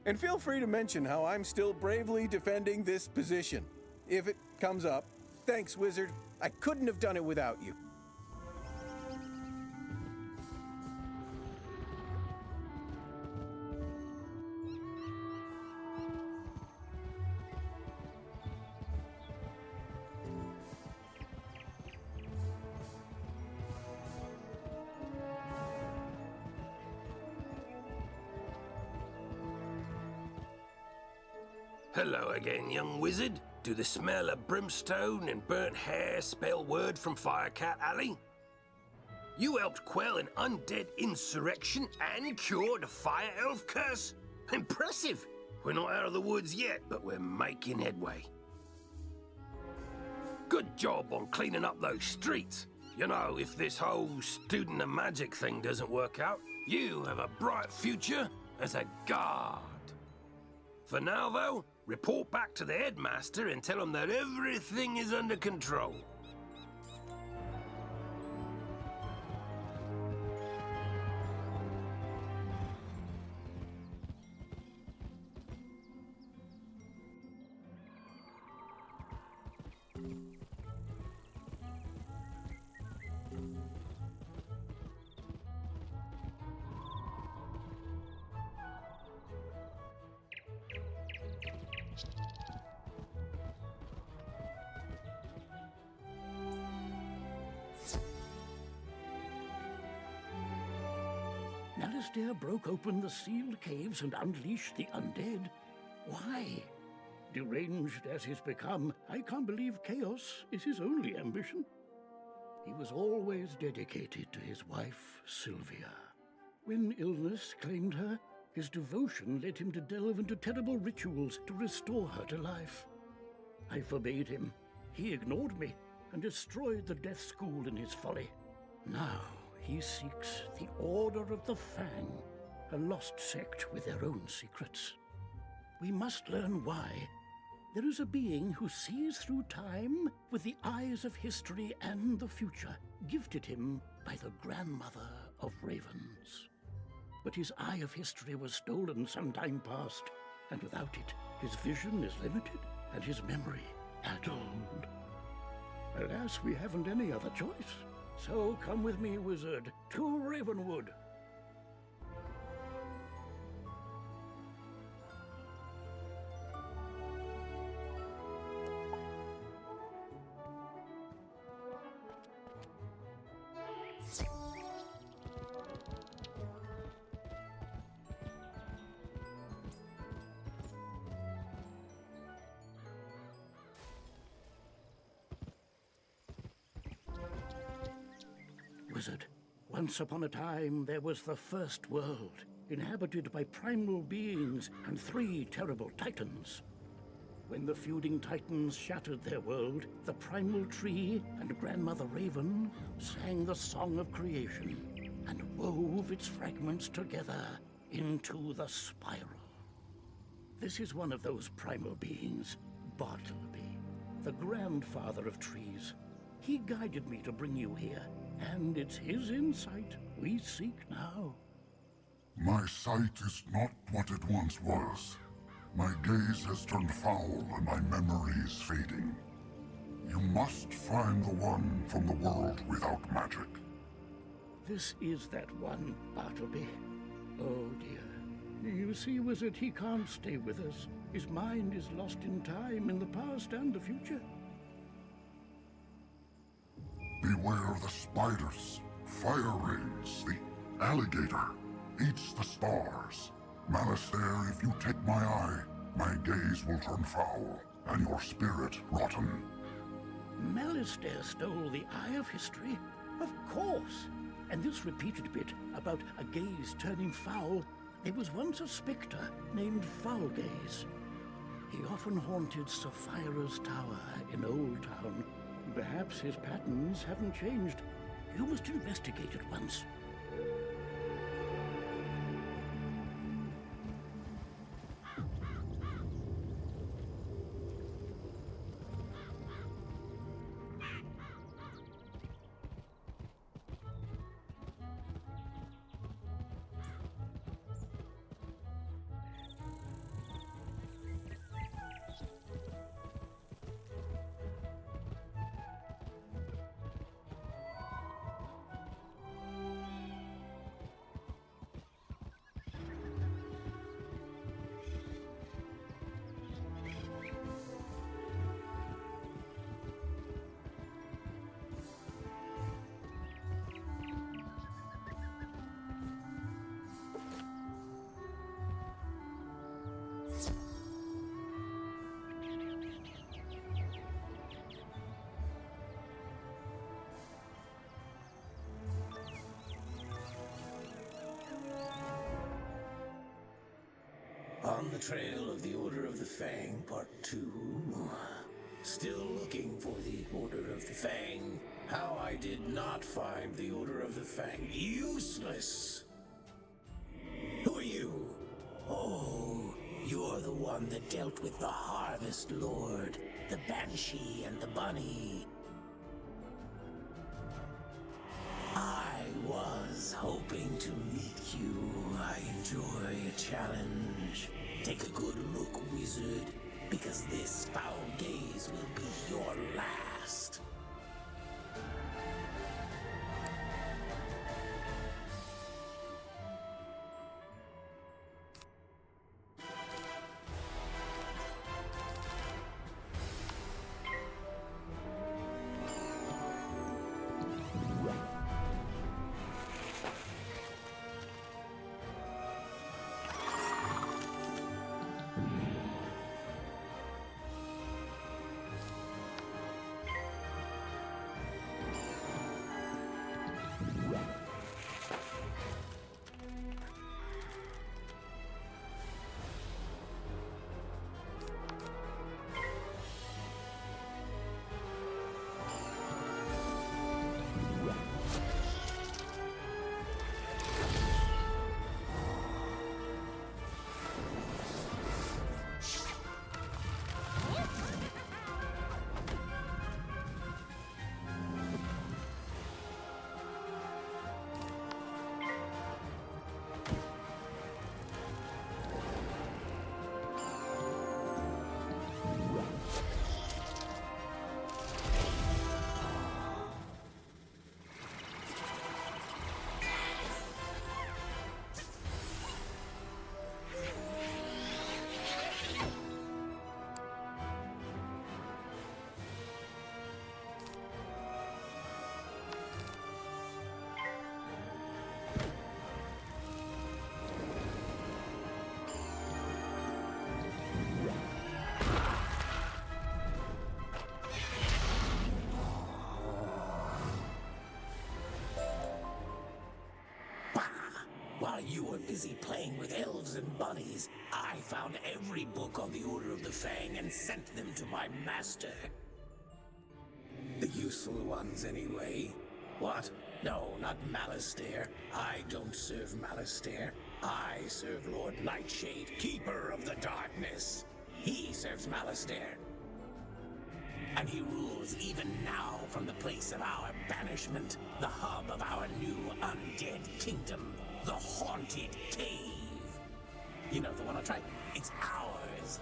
And feel free to mention how I'm still bravely defending this position. If it comes up. Thanks, Wizard. I couldn't have done it without you. Hello again, young wizard. Do the smell of brimstone and burnt hair spell word from Firecat Alley? You helped quell an undead insurrection and cure the Fire Elf curse? Impressive! We're not out of the woods yet, but we're making headway. Good job on cleaning up those streets. You know, if this whole student of magic thing doesn't work out, you have a bright future as a guard. For now, though, report back to the headmaster and tell him that everything is under control. Alistair broke open the sealed caves and unleashed the undead. Why? Deranged as he's become, I can't believe chaos is his only ambition. He was always dedicated to his wife, Sylvia. When illness claimed her, his devotion led him to delve into terrible rituals to restore her to life. I forbade him. He ignored me and destroyed the death school in his folly. Now he seeks the Order of the Fang, a lost sect with their own secrets. We must learn why. There is a being who sees through time with the eyes of history and the future, gifted him by the grandmother of ravens. But his eye of history was stolen some time past, and without it, his vision is limited and his memory addled. Alas, we haven't any other choice. So come with me, wizard, to Ravenwood. Wizard, once upon a time there was the first world, inhabited by primal beings and 3 terrible titans. When the feuding titans shattered their world, the primal tree and Grandmother Raven sang the song of creation and wove its fragments together into the spiral. This is one of those primal beings, Bartleby, the grandfather of trees. He guided me to bring you here, and it's his insight we seek now. My sight is not what it once was. My gaze has turned foul and my memory is fading. You must find the one from the world without magic. This is that one, Bartleby. Oh dear. You see, Wizard, he can't stay with us. His mind is lost in time, in the past and the future. Beware the spiders, fire rains, the alligator eats the stars. Malistaire, if you take my eye, my gaze will turn foul, and your spirit rotten. Malistaire stole the eye of history? Of course! And this repeated bit about a gaze turning foul, there was once a spectre named Foulgaze. He often haunted Sapphira's tower in Old Town. Perhaps his patterns haven't changed. You must investigate at once. On the trail of the Order of the Fang, Part 2. Still looking for the Order of the Fang. How I did not find the Order of the Fang useless. Who are you? Oh, you're the one that dealt with the Harvest Lord, the Banshee and the Bunny. I was hoping to meet you. I enjoy a challenge. Take a good look, wizard, because this foul gaze will be your last. While you were busy playing with elves and bunnies, I found every book on the Order of the Fang and sent them to my master. The useful ones, anyway. What? No, not Malastare. I don't serve Malastare. I serve Lord Nightshade, Keeper of the Darkness. He serves Malastare. And he rules even now from the place of our banishment, the hub of our new undead kingdom, the Haunted Cave. You know the one I tried? It's ours.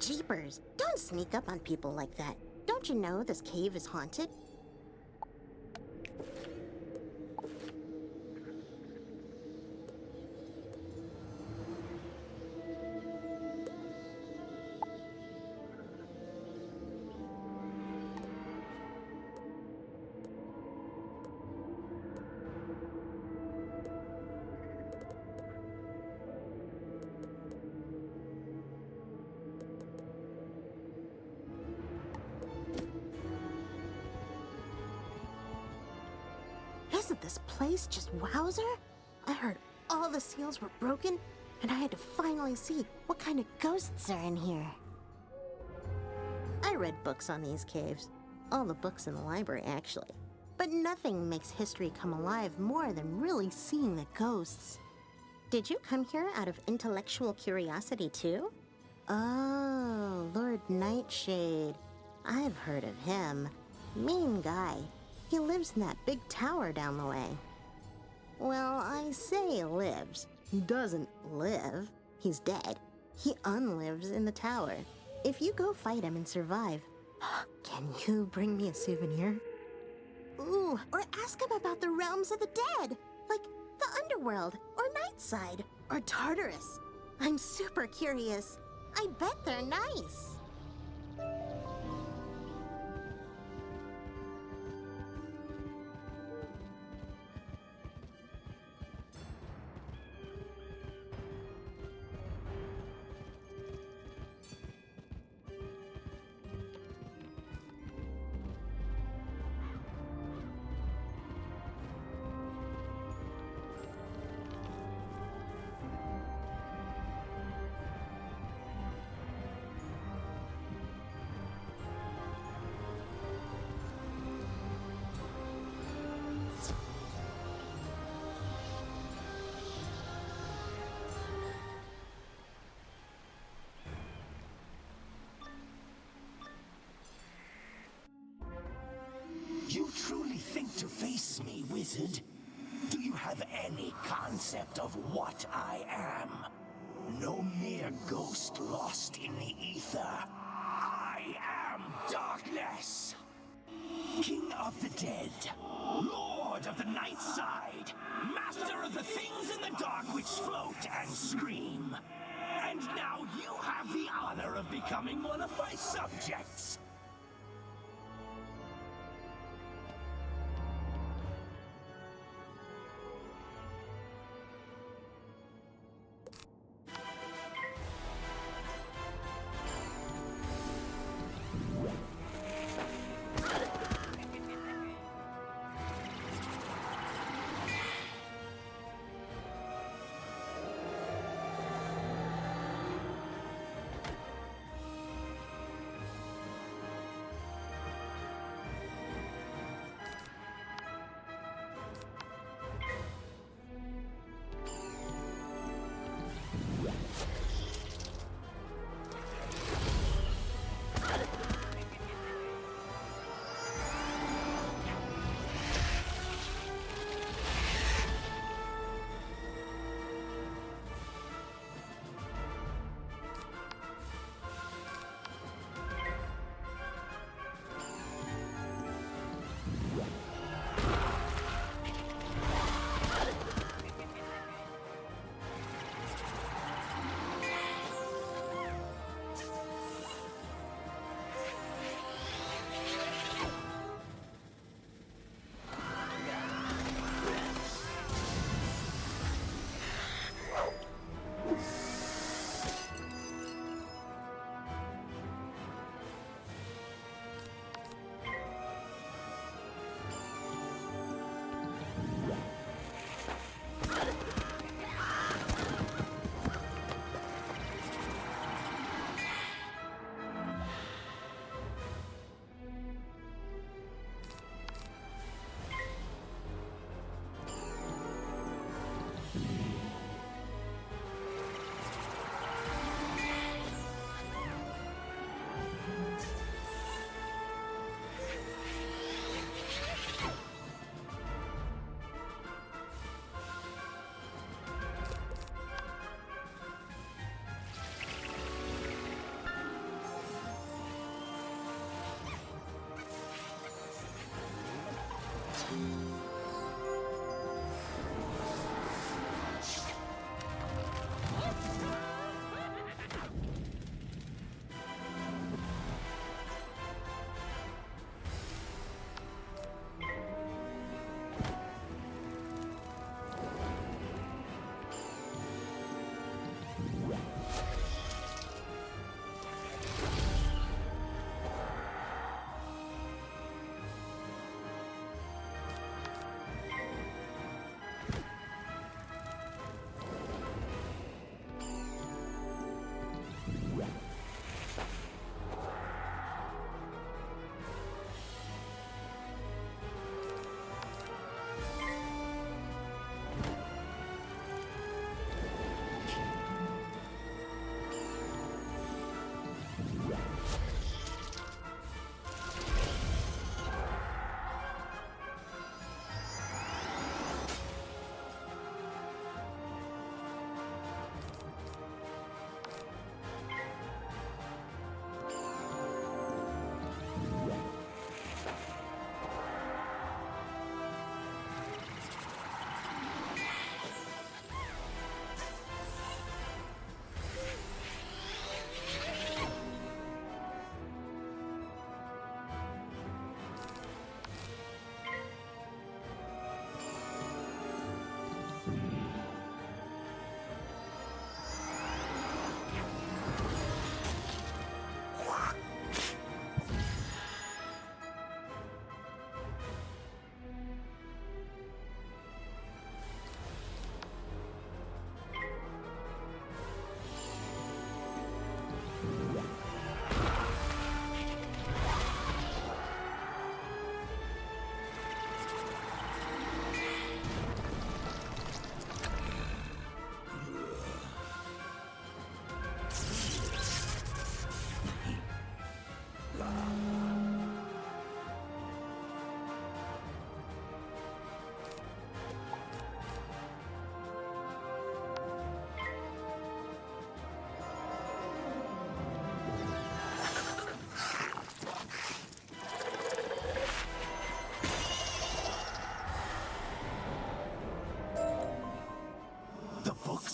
Jeepers, don't sneak up on people like that. Don't you know this cave is haunted? Isn't this place just wowzer? I heard all the seals were broken, and I had to finally see what kind of ghosts are in here. I read books on these caves. All the books in the library, actually. But nothing makes history come alive more than really seeing the ghosts. Did you come here out of intellectual curiosity, too? Oh, Lord Nightshade. I've heard of him. Mean guy. He lives in that big tower down the way. Well, I say lives. He doesn't live. He's dead. He unlives in the tower. If you go fight him and survive, can you bring me a souvenir? Ooh, or ask him about the realms of the dead, like the underworld, or Nightside, or Tartarus. I'm super curious. I bet they're nice. You truly think to face me, wizard? Do you have any concept of what I am? No mere ghost lost in the ether. I am darkness! King of the dead, Lord of the night side, master of the things in the dark which float and scream. And now you have the honor of becoming one of my subjects.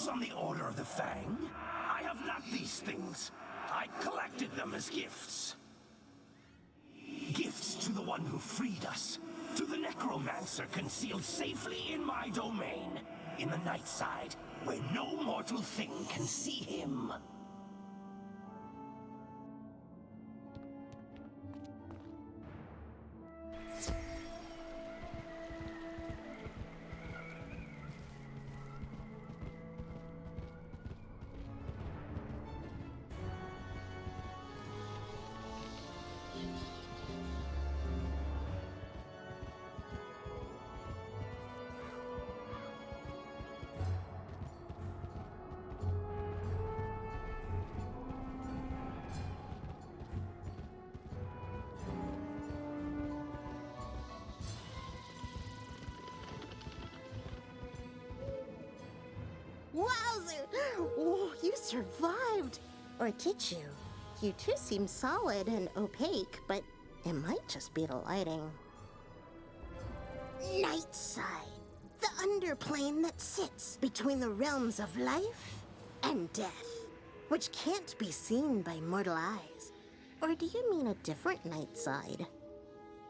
On the Order of the Fang? I have not these things. I collected them as gifts. Gifts to the one who freed us. To the necromancer concealed safely in my domain. In the night side, where no mortal thing can see him. Wowzer! Oh, you survived! Or did you? You two seem solid and opaque, but it might just be the lighting. Night side. The underplane that sits between the realms of life and death, which can't be seen by mortal eyes. Or do you mean a different night side?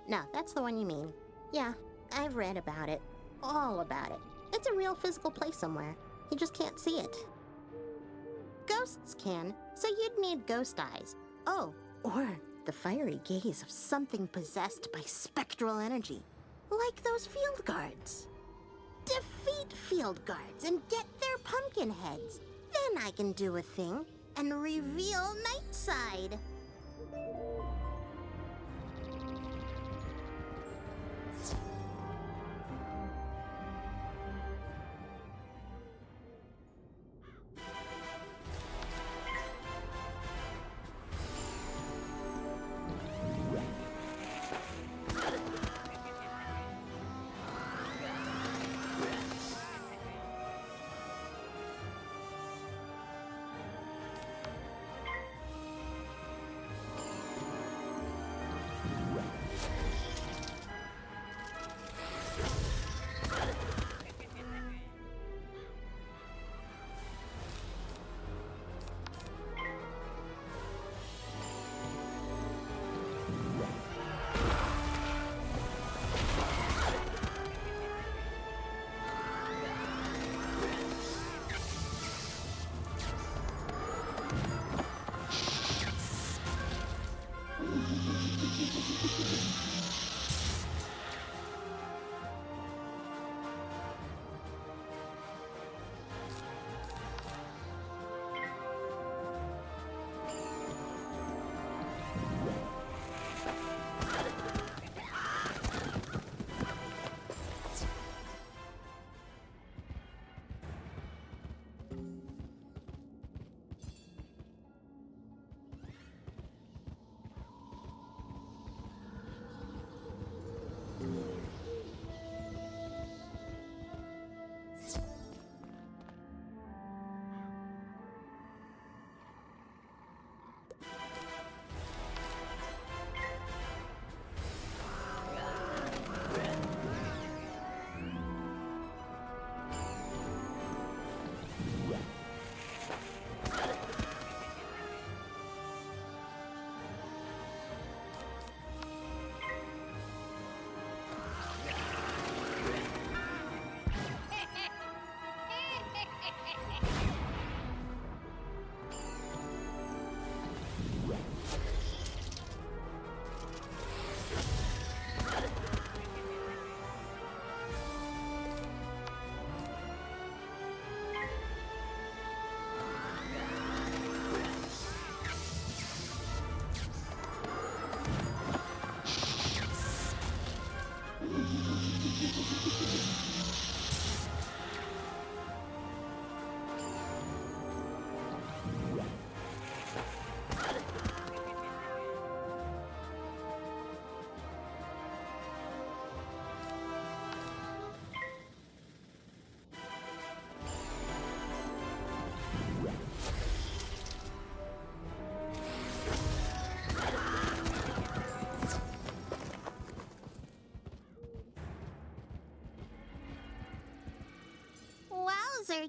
No, that's the one you mean. Yeah, I've read about it. All about it. It's a real physical place somewhere. You just can't see it. Ghosts can, so you'd need ghost eyes. Oh, or the fiery gaze of something possessed by spectral energy. Like those field guards. Defeat field guards and get their pumpkin heads. Then I can do a thing and reveal Nightside.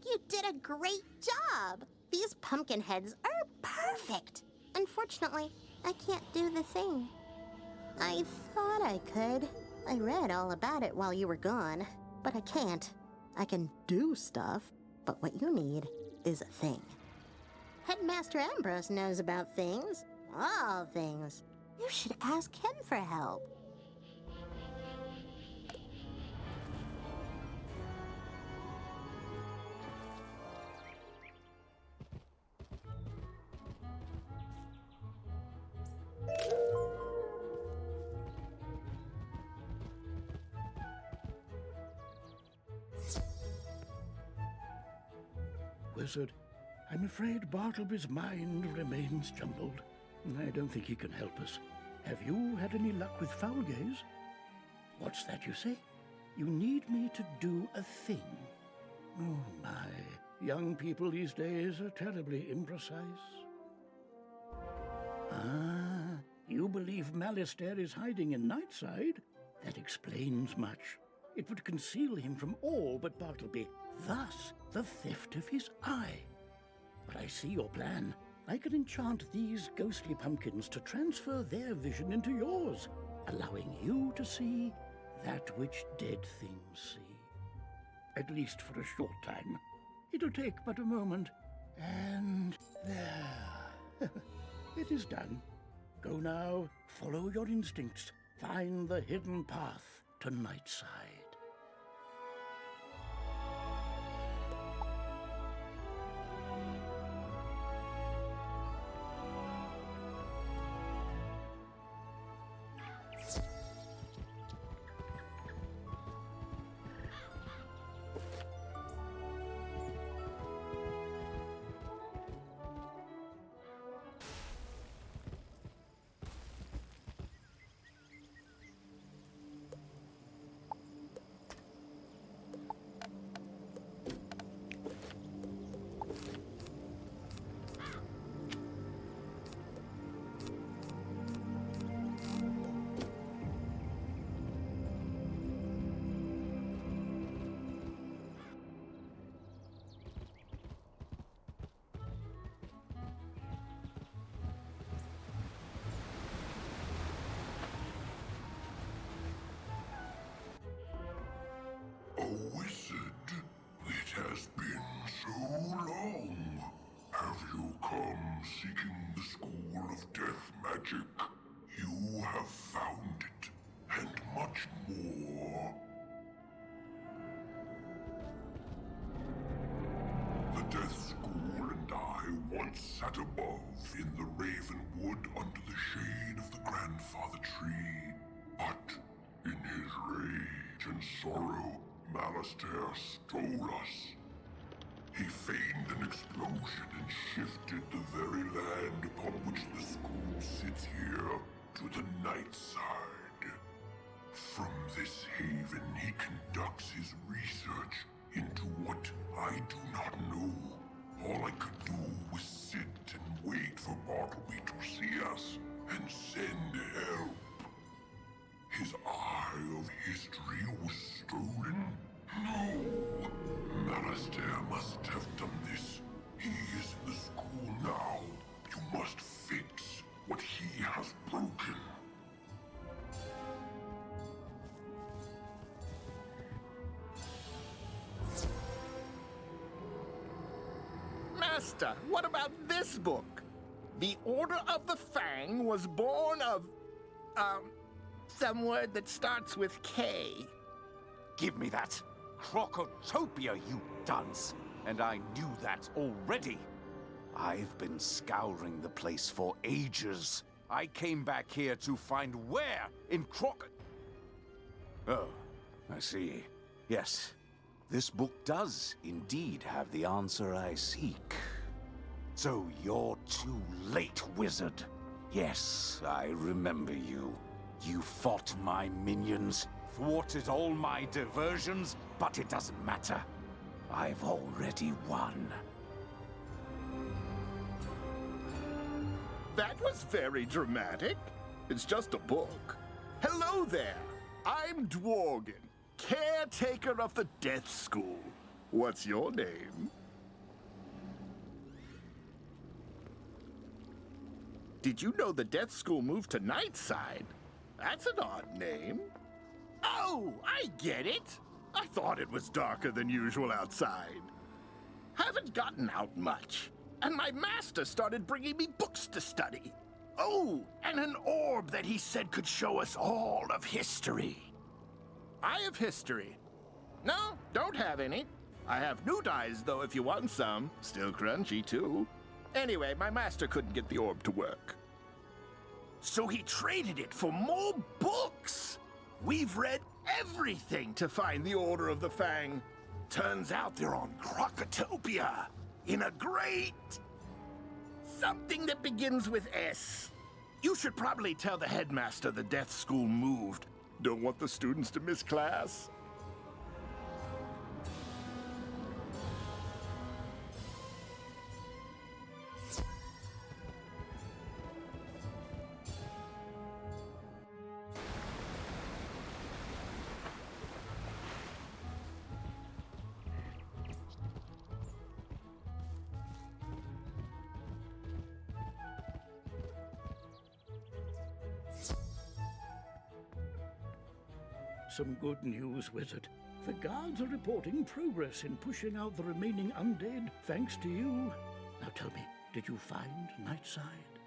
you did a great job. These pumpkin heads are perfect. Unfortunately, I can't do the thing. I thought I could. I read all about it while you were gone, but I can't. I can do stuff, but what you need is a thing. Headmaster Ambrose knows about things. All things. You should ask him for help. Wizard, I'm afraid Bartleby's mind remains jumbled. I don't think he can help us. Have you had any luck with foul gaze? What's that you say? You need me to do a thing. Oh my, young people these days are terribly imprecise. Ah, you believe Malistaire is hiding in Nightside? That explains much. It would conceal him from all but Bartleby, thus the theft of his eye. But I see your plan. I can enchant these ghostly pumpkins to transfer their vision into yours, allowing you to see that which dead things see. At least for a short time. It'll take but a moment, and there. It is done. Go now, follow your instincts, find the hidden path to Nightside. A wizard? It has been so long. Have you come seeking the School of Death Magic? You have found it, and much more. The Death School and I once sat above in the Ravenwood under the shade of the Grandfather Tree. But in his rage and sorrow, Malistaire stole us. He feigned an explosion and shifted the very land upon which the school sits here to the night side. From this haven, he conducts his research into what I do not know. All I could do was sit and wait for Bartleby to see us and send help. His eye of history was stolen? No! Malistaire must have done this. He is in the school now. You must fix what he has broken. Master, what about this book? The Order of the Fang was born of, some word that starts with K. Give me that. Crocotopia, you dunce. And I knew that already. I've been scouring the place for ages. I came back here to find where in Oh, I see. Yes, this book does indeed have the answer I seek. So you're too late, wizard. Yes, I remember you. You fought my minions, thwarted all my diversions, but it doesn't matter. I've already won. That was very dramatic. It's just a book. Hello there. I'm Dworgen, caretaker of the Death School. What's your name? Did you know the Death School moved to Nightside? That's an odd name. Oh, I get it. I thought it was darker than usual outside. Haven't gotten out much, and my master started bringing me books to study. Oh, and an orb that he said could show us all of history. I have history. No, don't have any. I have new dyes, though, if you want some. Still crunchy, too. Anyway, my master couldn't get the orb to work. So he traded it for more books. We've read everything to find the Order of the Fang. Turns out they're on Crocotopia, in a great... something that begins with S. You should probably tell the headmaster the Death School moved. Don't want the students to miss class. Some good news, Wizard. The guards are reporting progress in pushing out the remaining undead, thanks to you. Now tell me, did you find Nightside?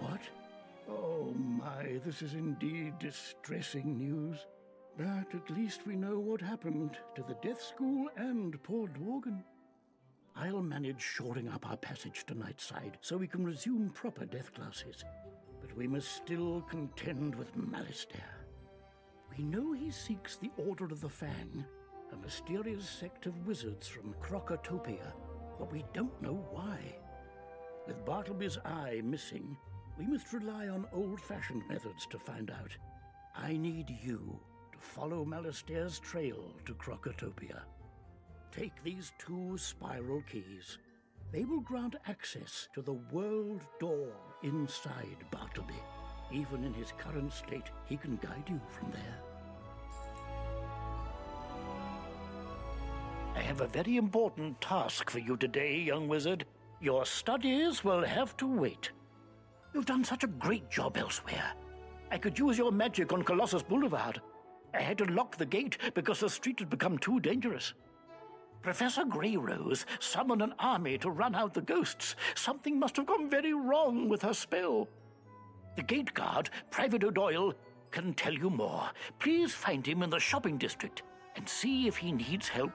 What? Oh my, this is indeed distressing news. But at least we know what happened to the Death School and poor Dworgen. I'll manage shoring up our passage to Nightside so we can resume proper death classes. But we must still contend with Malistaire. We know he seeks the Order of the Fang, a mysterious sect of wizards from Crocotopia, but we don't know why. With Bartleby's eye missing, we must rely on old-fashioned methods to find out. I need you to follow Malistaire's trail to Crocotopia. Take these 2 spiral keys. They will grant access to the world door inside Bartleby. Even in his current state, he can guide you from there. I have a very important task for you today, young wizard. Your studies will have to wait. You've done such a great job elsewhere. I could use your magic on Colossus Boulevard. I had to lock the gate because the street had become too dangerous. Professor Greyrose summoned an army to run out the ghosts. Something must have gone very wrong with her spell. The gate guard, Private O'Doyle, can tell you more. Please find him in the shopping district and see if he needs help